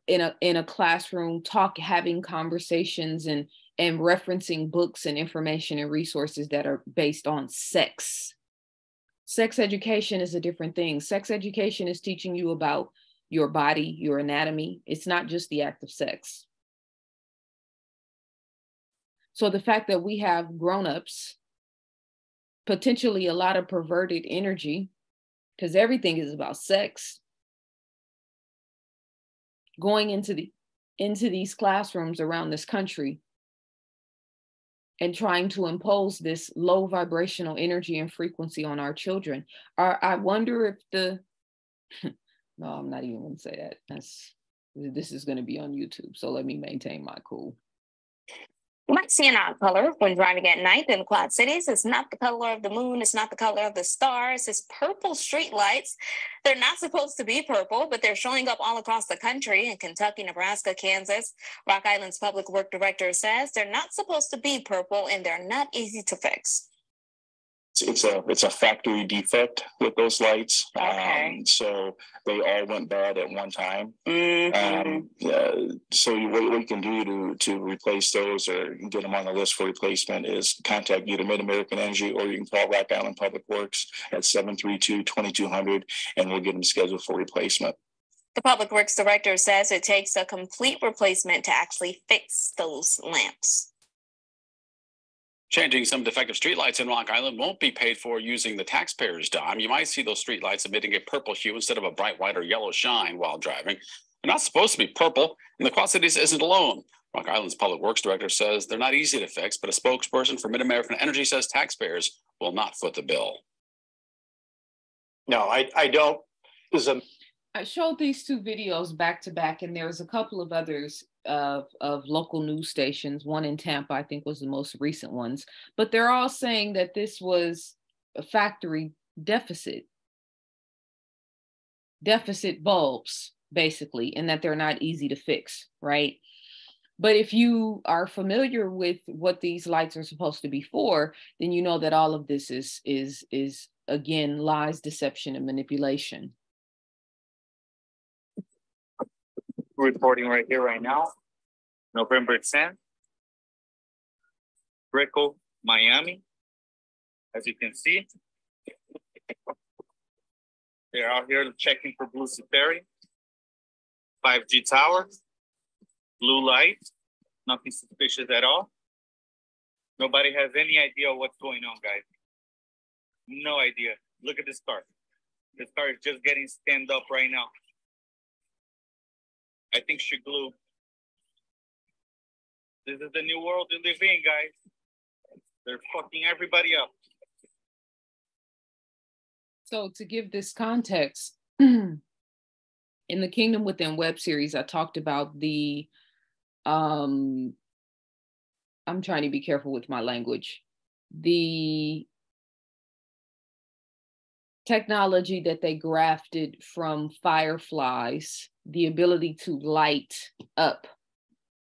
in a classroom, having conversations and referencing books and information and resources that are based on sex. Sex education is a different thing. Sex education is teaching you about your body, your anatomy. It's not just the act of sex. So the fact that we have grown-ups, potentially a lot of perverted energy, because everything is about sex, going into these classrooms around this country and trying to impose this low vibrational energy and frequency on our children. I wonder if no, I'm not even gonna say that. This is gonna be on YouTube, so let me maintain my cool. You might see an odd color when driving at night in the Quad Cities. It's not the color of the moon. It's not the color of the stars. It's purple street lights. They're not supposed to be purple, but they're showing up all across the country in Kentucky, Nebraska, Kansas. Rock Island's public work director says they're not supposed to be purple and they're not easy to fix. It's a factory defect with those lights. Okay. So they all went bad at one time. So what we can do to replace those or get them on the list for replacement is contact either Mid-American Energy or you can call Rock Island Public Works at 732-2200 and we'll get them scheduled for replacement. The public works director says it takes a complete replacement to actually fix those lamps. Changing some defective streetlights in Rock Island won't be paid for using the taxpayers' dime. You might see those streetlights emitting a purple hue instead of a bright white or yellow shine while driving. They're not supposed to be purple, and the Quad Cities isn't alone. Rock Island's public works director says they're not easy to fix, but a spokesperson for Mid-American Energy says taxpayers will not foot the bill. No, I don't. I showed these two videos back to back, and there's a couple of others of local news stations. One in Tampa, I think, was the most recent ones. But they're all saying that this was a factory deficit bulbs, basically, and that they're not easy to fix, right? But if you are familiar with what these lights are supposed to be for, then you know that all of this is again, lies, deception, and manipulation. Reporting right here, right now, November 10th, Brickell, Miami. As you can see, they're out here checking for blue Ciferi, 5G tower, blue light, nothing suspicious at all. Nobody has any idea what's going on, guys. No idea. Look at this car. This car is just getting stand up right now. I think she glue. This is the new world we live in, guys. They're fucking everybody up. So to give this context, in the Kingdom Within web series, I talked about the, I'm trying to be careful with my language, the technology that they grafted from fireflies, the ability to light up.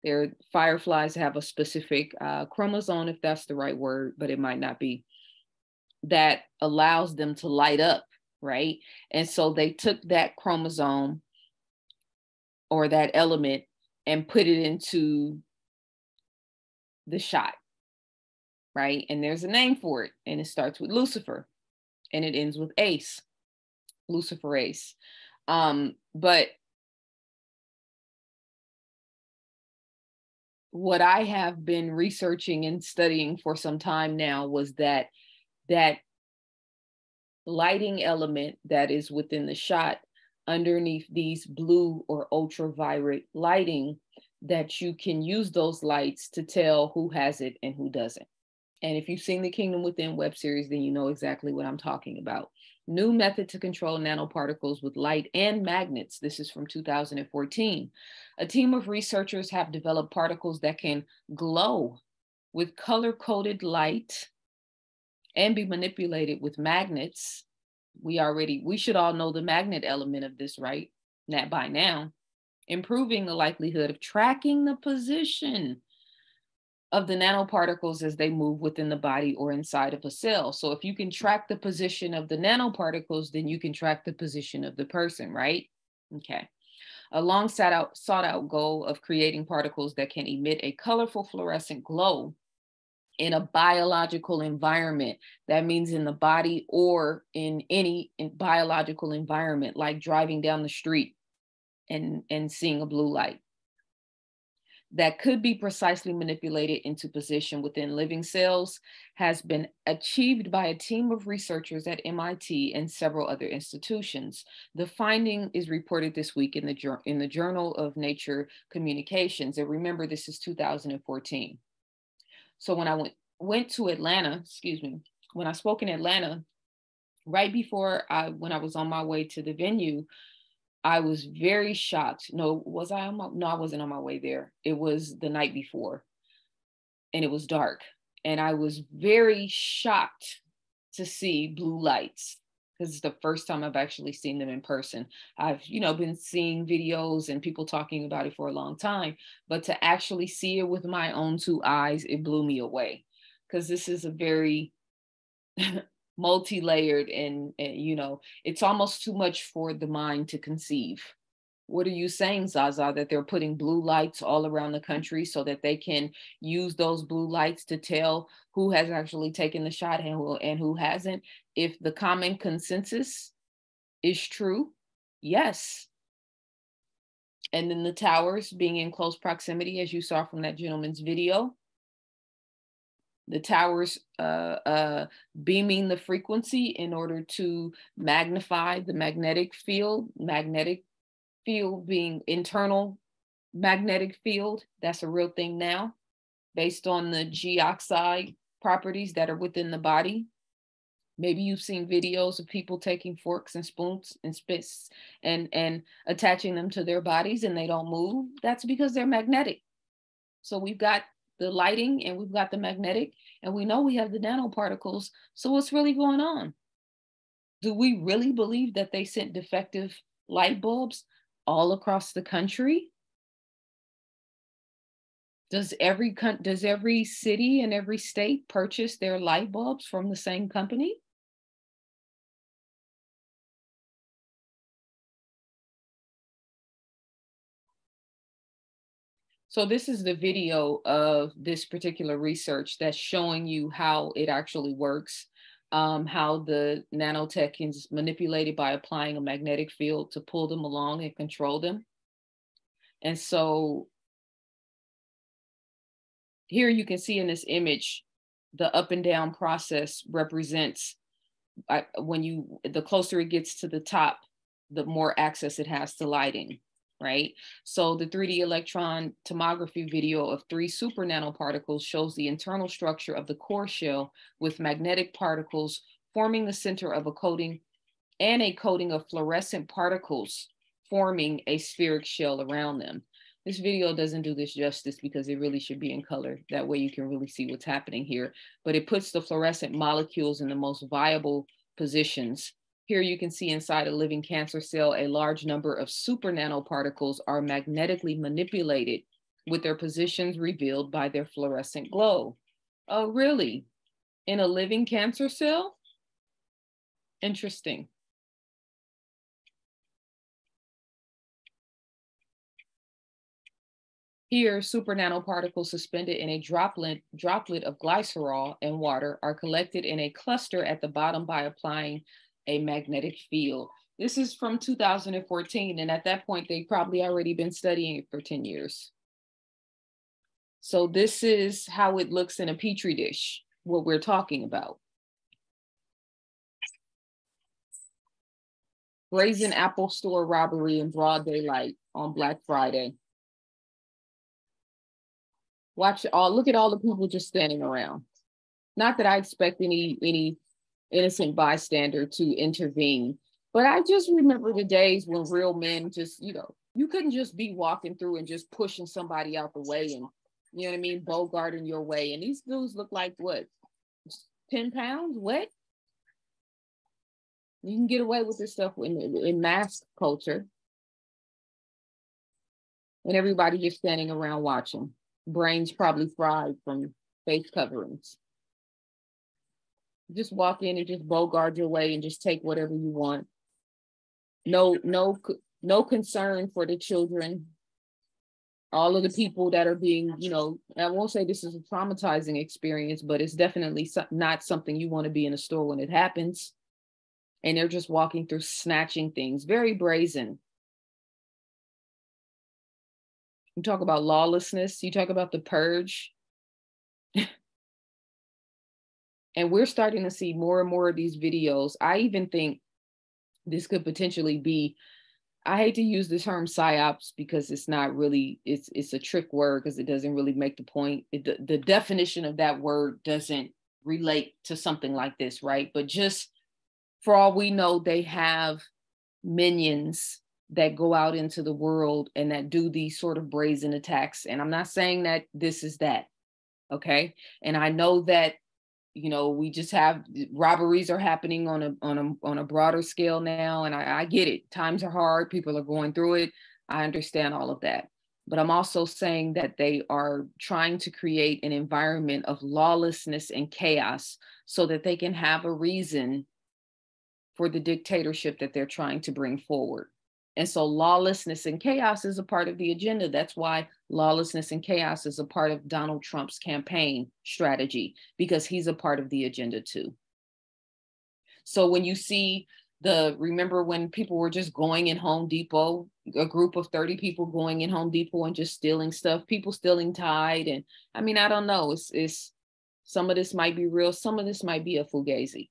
Their fireflies have a specific chromosome, if that's the right word, but it might not be, that allows them to light up, right? And so they took that chromosome or that element and put it into the shot, right? And there's a name for it, and it starts with Lucifer, and it ends with ace, luciferase. But what I have been researching and studying for some time now was that lighting element that is within the shot underneath these blue or ultraviolet lighting, that you can use those lights to tell who has it and who doesn't. And if you've seen the Kingdom Within web series, then you know exactly what I'm talking about. New method to control nanoparticles with light and magnets. This is from 2014. A team of researchers have developed particles that can glow with color-coded light and be manipulated with magnets. We should all know the magnet element of this, right? Not by now. Improving the likelihood of tracking the position of the nanoparticles as they move within the body or inside of a cell. So if you can track the position of the nanoparticles, then you can track the position of the person, right? Okay. A long sought out goal of creating particles that can emit a colorful fluorescent glow in a biological environment. That means in the body or in any biological environment, like driving down the street and seeing a blue light. That could be precisely manipulated into position within living cells, has been achieved by a team of researchers at MIT and several other institutions. The finding is reported this week in the Journal of Nature Communications. And remember, this is 2014. So when I went to Atlanta, when I spoke in Atlanta, right before when I was on my way to the venue, I was very shocked. No, I wasn't on my way there. It was the night before. and it was dark. And I was very shocked to see blue lights, because it's the first time I've actually seen them in person. I've, been seeing videos and people talking about it for a long time, but to actually see it with my own two eyes, it blew me away, because this is a very multi-layered and it's almost too much for the mind to conceive. What are you saying, ZaZa, that they're putting blue lights all around the country so that they can use those blue lights to tell who has actually taken the shot and who hasn't? If the common consensus is true, yes. And then the towers being in close proximity, as you saw from that gentleman's video, the towers beaming the frequency in order to magnify the magnetic field being internal magnetic field. That's a real thing now, based on the G oxide properties that are within the body. Maybe you've seen videos of people taking forks and spoons and spits and attaching them to their bodies and they don't move. That's because they're magnetic. So we've got the lighting and we've got the magnetic, and we know we have the nanoparticles. So what's really going on? Do we really believe that they sent defective light bulbs all across the country? Does every city and every state purchase their light bulbs from the same company? So this is the video of this particular research that's showing you how it actually works, how the nanotech is manipulated by applying a magnetic field to pull them along and control them. And so here you can see in this image, the up and down process represents the closer it gets to the top, the more access it has to lighting, right? So the 3D electron tomography video of 3 super nanoparticles shows the internal structure of the core shell with magnetic particles forming the center of a coating and a coating of fluorescent particles forming a spheric shell around them. This video doesn't do this justice because it really should be in color. That way you can really see what's happening here. But it puts the fluorescent molecules in the most viable positions. Here you can see inside a living cancer cell, a large number of super nanoparticles are magnetically manipulated with their positions revealed by their fluorescent glow. Oh, really? In a living cancer cell? Interesting. Here, super nanoparticles suspended in a droplet of glycerol and water are collected in a cluster at the bottom by applying a magnetic field. This is from 2014, and at that point, they've probably already been studying it for 10 years. So this is how it looks in a Petri dish, what we're talking about. Brazen Apple store robbery in broad daylight on Black Friday. Look at all the people just standing around. Not that I expect any innocent bystander to intervene, but I just remember the days when real men just, you couldn't just be walking through and just pushing somebody out the way and, you know what I mean, bogarting your way. And these dudes look like what, 10 pounds? What? You can get away with this stuff in mass culture. And everybody just standing around watching. Brains probably fried from face coverings. Just walk in and just bogart your way and just take whatever you want. No concern for the children. All of the people that are being, I won't say this is a traumatizing experience, but it's definitely not something you want to be in a store when it happens. And they're just walking through snatching things, very brazen. You talk about lawlessness, you talk about the purge. And we're starting to see more and more of these videos. I even think this could potentially be, I hate to use the term psyops because it's not really, it's a trick word because it doesn't really make the point. The definition of that word doesn't relate to something like this, right? But just for all we know, they have minions that go out into the world and that do these sort of brazen attacks. And I'm not saying that this is that. Okay. And I know that, you know, we just have robberies are happening on a broader scale now. And I get it. Times are hard. People are going through it. I understand all of that. But I'm also saying that they are trying to create an environment of lawlessness and chaos so that they can have a reason for the dictatorship that they're trying to bring forward. And so lawlessness and chaos is a part of the agenda. That's why lawlessness and chaos is a part of Donald Trump's campaign strategy, because he's a part of the agenda too. So when you see remember when people were just going in Home Depot, a group of 30 people going in Home Depot and just stealing stuff, people stealing Tide. And I mean, I don't know, it's some of this might be real. Some of this might be a fugazi.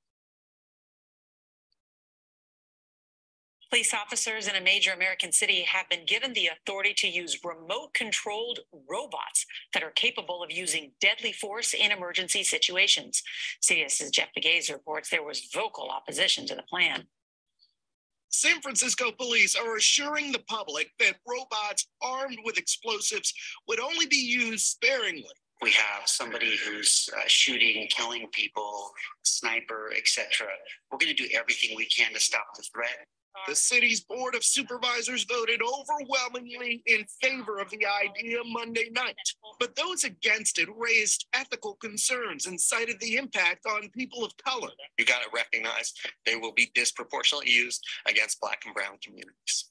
Police officers in a major American city have been given the authority to use remote-controlled robots that are capable of using deadly force in emergency situations. CBS's Jeff Begay reports there was vocal opposition to the plan. San Francisco police are assuring the public that robots armed with explosives would only be used sparingly. We have somebody who's shooting, killing people, sniper, etc. We're going to do everything we can to stop the threat. The city's Board of Supervisors voted overwhelmingly in favor of the idea Monday night. But those against it raised ethical concerns and cited the impact on people of color. You got to recognize they will be disproportionately used against Black and brown communities.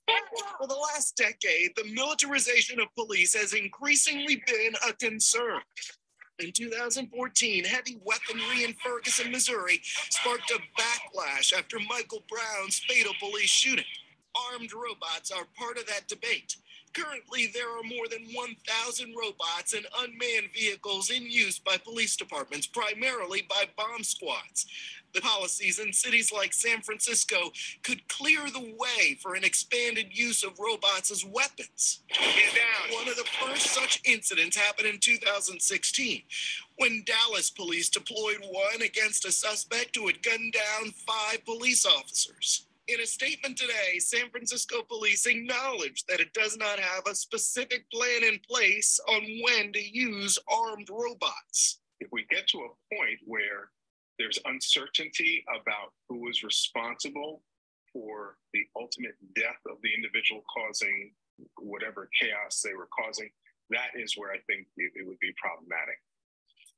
For the last decade, the militarization of police has increasingly been a concern. In 2014, heavy weaponry in Ferguson, Missouri sparked a backlash after Michael Brown's fatal police shooting. Armed robots are part of that debate. Currently, there are more than 1,000 robots and unmanned vehicles in use by police departments, primarily by bomb squads. The policies in cities like San Francisco could clear the way for an expanded use of robots as weapons. One of the first such incidents happened in 2016, when Dallas police deployed one against a suspect who had gunned down 5 police officers. In a statement today, San Francisco police acknowledged that it does not have a specific plan in place on when to use armed robots. If we get to a point where there's uncertainty about who is responsible for the ultimate death of the individual causing whatever chaos they were causing, that is where I think it would be problematic.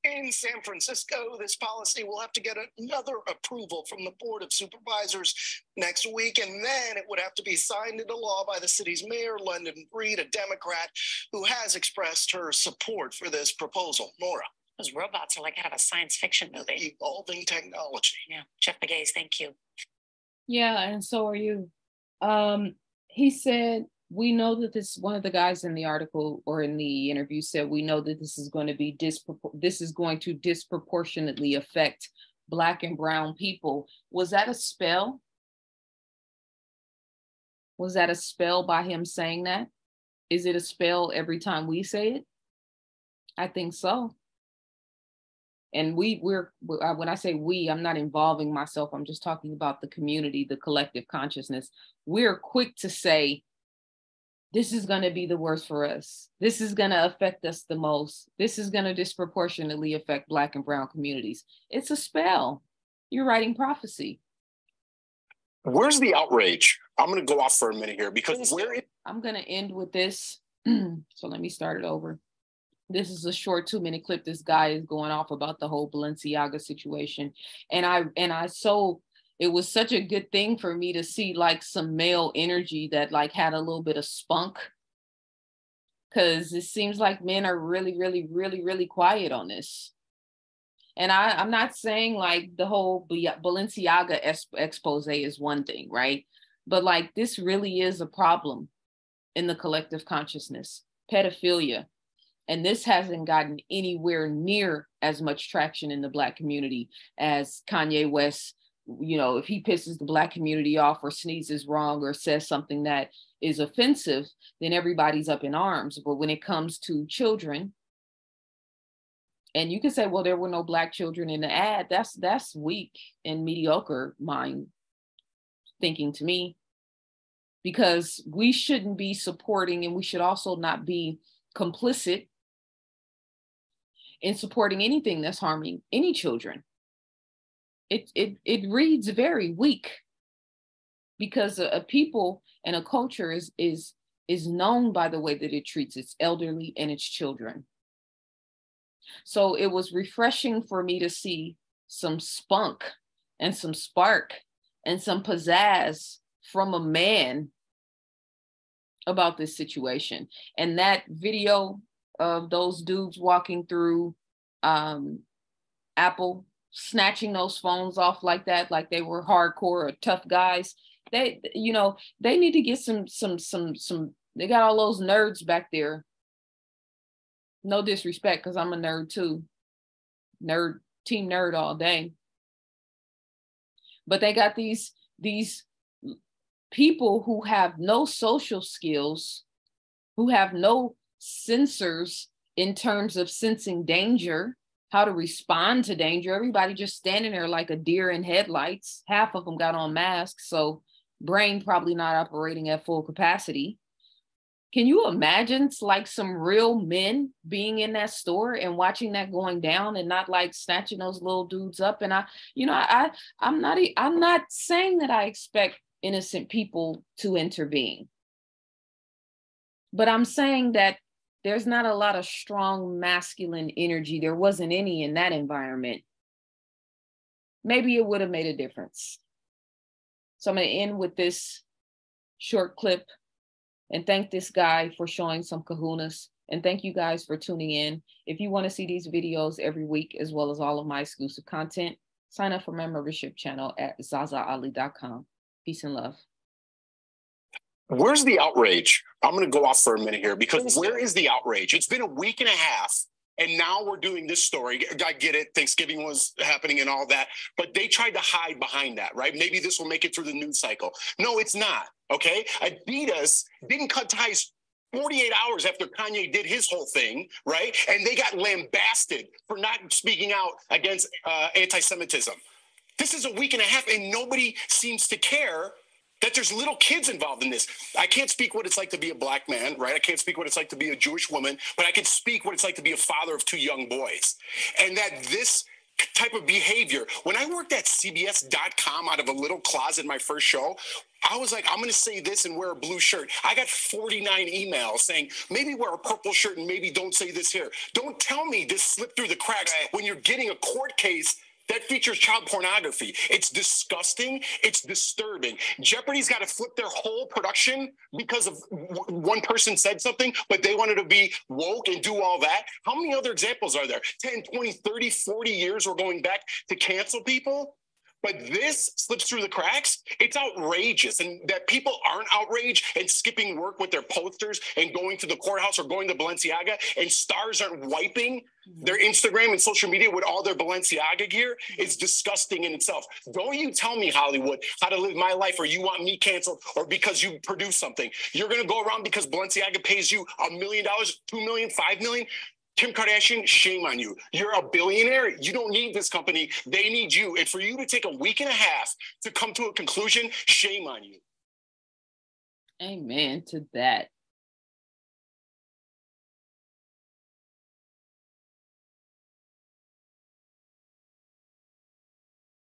In San Francisco, this policy will have to get another approval from the Board of Supervisors next week, and then it would have to be signed into law by the city's mayor, London Breed, a Democrat who has expressed her support for this proposal. Nora. Those robots are like out of a science fiction movie. Evolving technology. Yeah, Jeff Begay, thank you. Yeah, and so are you. He said, we know that this, one of the guys in the article or in the interview said, we know that this is going to be disproportionately affect Black and brown people. Was that a spell? Was that a spell by him saying that? Is it a spell every time we say it? I think so. And we're when I say we, I'm not involving myself. I'm just talking about the community, the collective consciousness. We're quick to say, this is going to be the worst for us. This is going to affect us the most. This is going to disproportionately affect Black and brown communities. It's a spell. You're writing prophecy. Where's the outrage? I'm going to go off for a minute here because I'm going to end with this. So let me start it over. This is a short 2-minute clip. This guy is going off about the whole Balenciaga situation. It was such a good thing for me to see like some male energy that like had a little bit of spunk. Cause it seems like men are really, really, really, really quiet on this. And I'm not saying like the whole Balenciaga expose is one thing, right? But like this really is a problem in the collective consciousness, pedophilia. And this hasn't gotten anywhere near as much traction in the Black community as Kanye West. You know, if he pisses the Black community off or sneezes wrong or says something that is offensive, then everybody's up in arms. But when it comes to children, and you can say, well, there were no Black children in the ad. That's weak and mediocre mind thinking to me, because we shouldn't be supporting, and we should also not be complicit in supporting anything that's harming any children. It reads very weak, because a people and a culture is known by the way that it treats its elderly and its children. So it was refreshing for me to see some spunk and some spark and some pizzazz from a man about this situation. And that video of those dudes walking through Apple, snatching those phones off like that, like they were hardcore or tough guys. They, you know, they need to get some, they got all those nerds back there. No disrespect, because I'm a nerd too. Team nerd all day. But they got these people who have no social skills, who have no sensors in terms of sensing danger, how to respond to danger. Everybody just standing there like a deer in headlights. Half of them got on masks, so brain probably not operating at full capacity. Can you imagine like some real men being in that store and watching that going down and not like snatching those little dudes up? And I'm not saying that I expect innocent people to intervene, but I'm saying that there's not a lot of strong masculine energy. There wasn't any in that environment. Maybe it would have made a difference. So I'm going to end with this short clip and thank this guy for showing some kahunas. And thank you guys for tuning in. If you want to see these videos every week, as well as all of my exclusive content, sign up for my membership channel at ZaZaAli.com. Peace and love. Where's the outrage? I'm going to go off for a minute here, because where is the outrage? It's been a week and a half, and now we're doing this story. I get it. Thanksgiving was happening and all that, but they tried to hide behind that, right? Maybe this will make it through the news cycle. No, it's not. Okay. Adidas didn't cut ties 48 hours after Kanye did his whole thing, right? And they got lambasted for not speaking out against anti-Semitism. This is a week and a half, and nobody seems to care that there's little kids involved in this. I can't speak what it's like to be a black man, right? I can't speak what it's like to be a Jewish woman, but I can speak what it's like to be a father of two young boys. And that this type of behavior, when I worked at CBS.com out of a little closet my first show, I was like, I'm going to say this and wear a blue shirt. I got 49 emails saying, maybe wear a purple shirt and maybe don't say this here. Don't tell me this slipped through the cracks when you're getting a court case that features child pornography. It's disgusting. It's disturbing. Jeopardy's got to flip their whole production because of one person said something, but they wanted to be woke and do all that. How many other examples are there? 10, 20, 30, 40 years we're going back to cancel people? But this slips through the cracks. It's outrageous. And that people aren't outraged and skipping work with their posters and going to the courthouse or going to Balenciaga, and stars aren't wiping their Instagram and social media with all their Balenciaga gear is disgusting in itself. Don't you tell me, Hollywood, how to live my life, or you want me canceled, or because you produce something. You're going to go around because Balenciaga pays you $1 million, $2 million, $5 million. Kim Kardashian, shame on you. You're a billionaire. You don't need this company. They need you. And for you to take a week and a half to come to a conclusion, shame on you. Amen to that.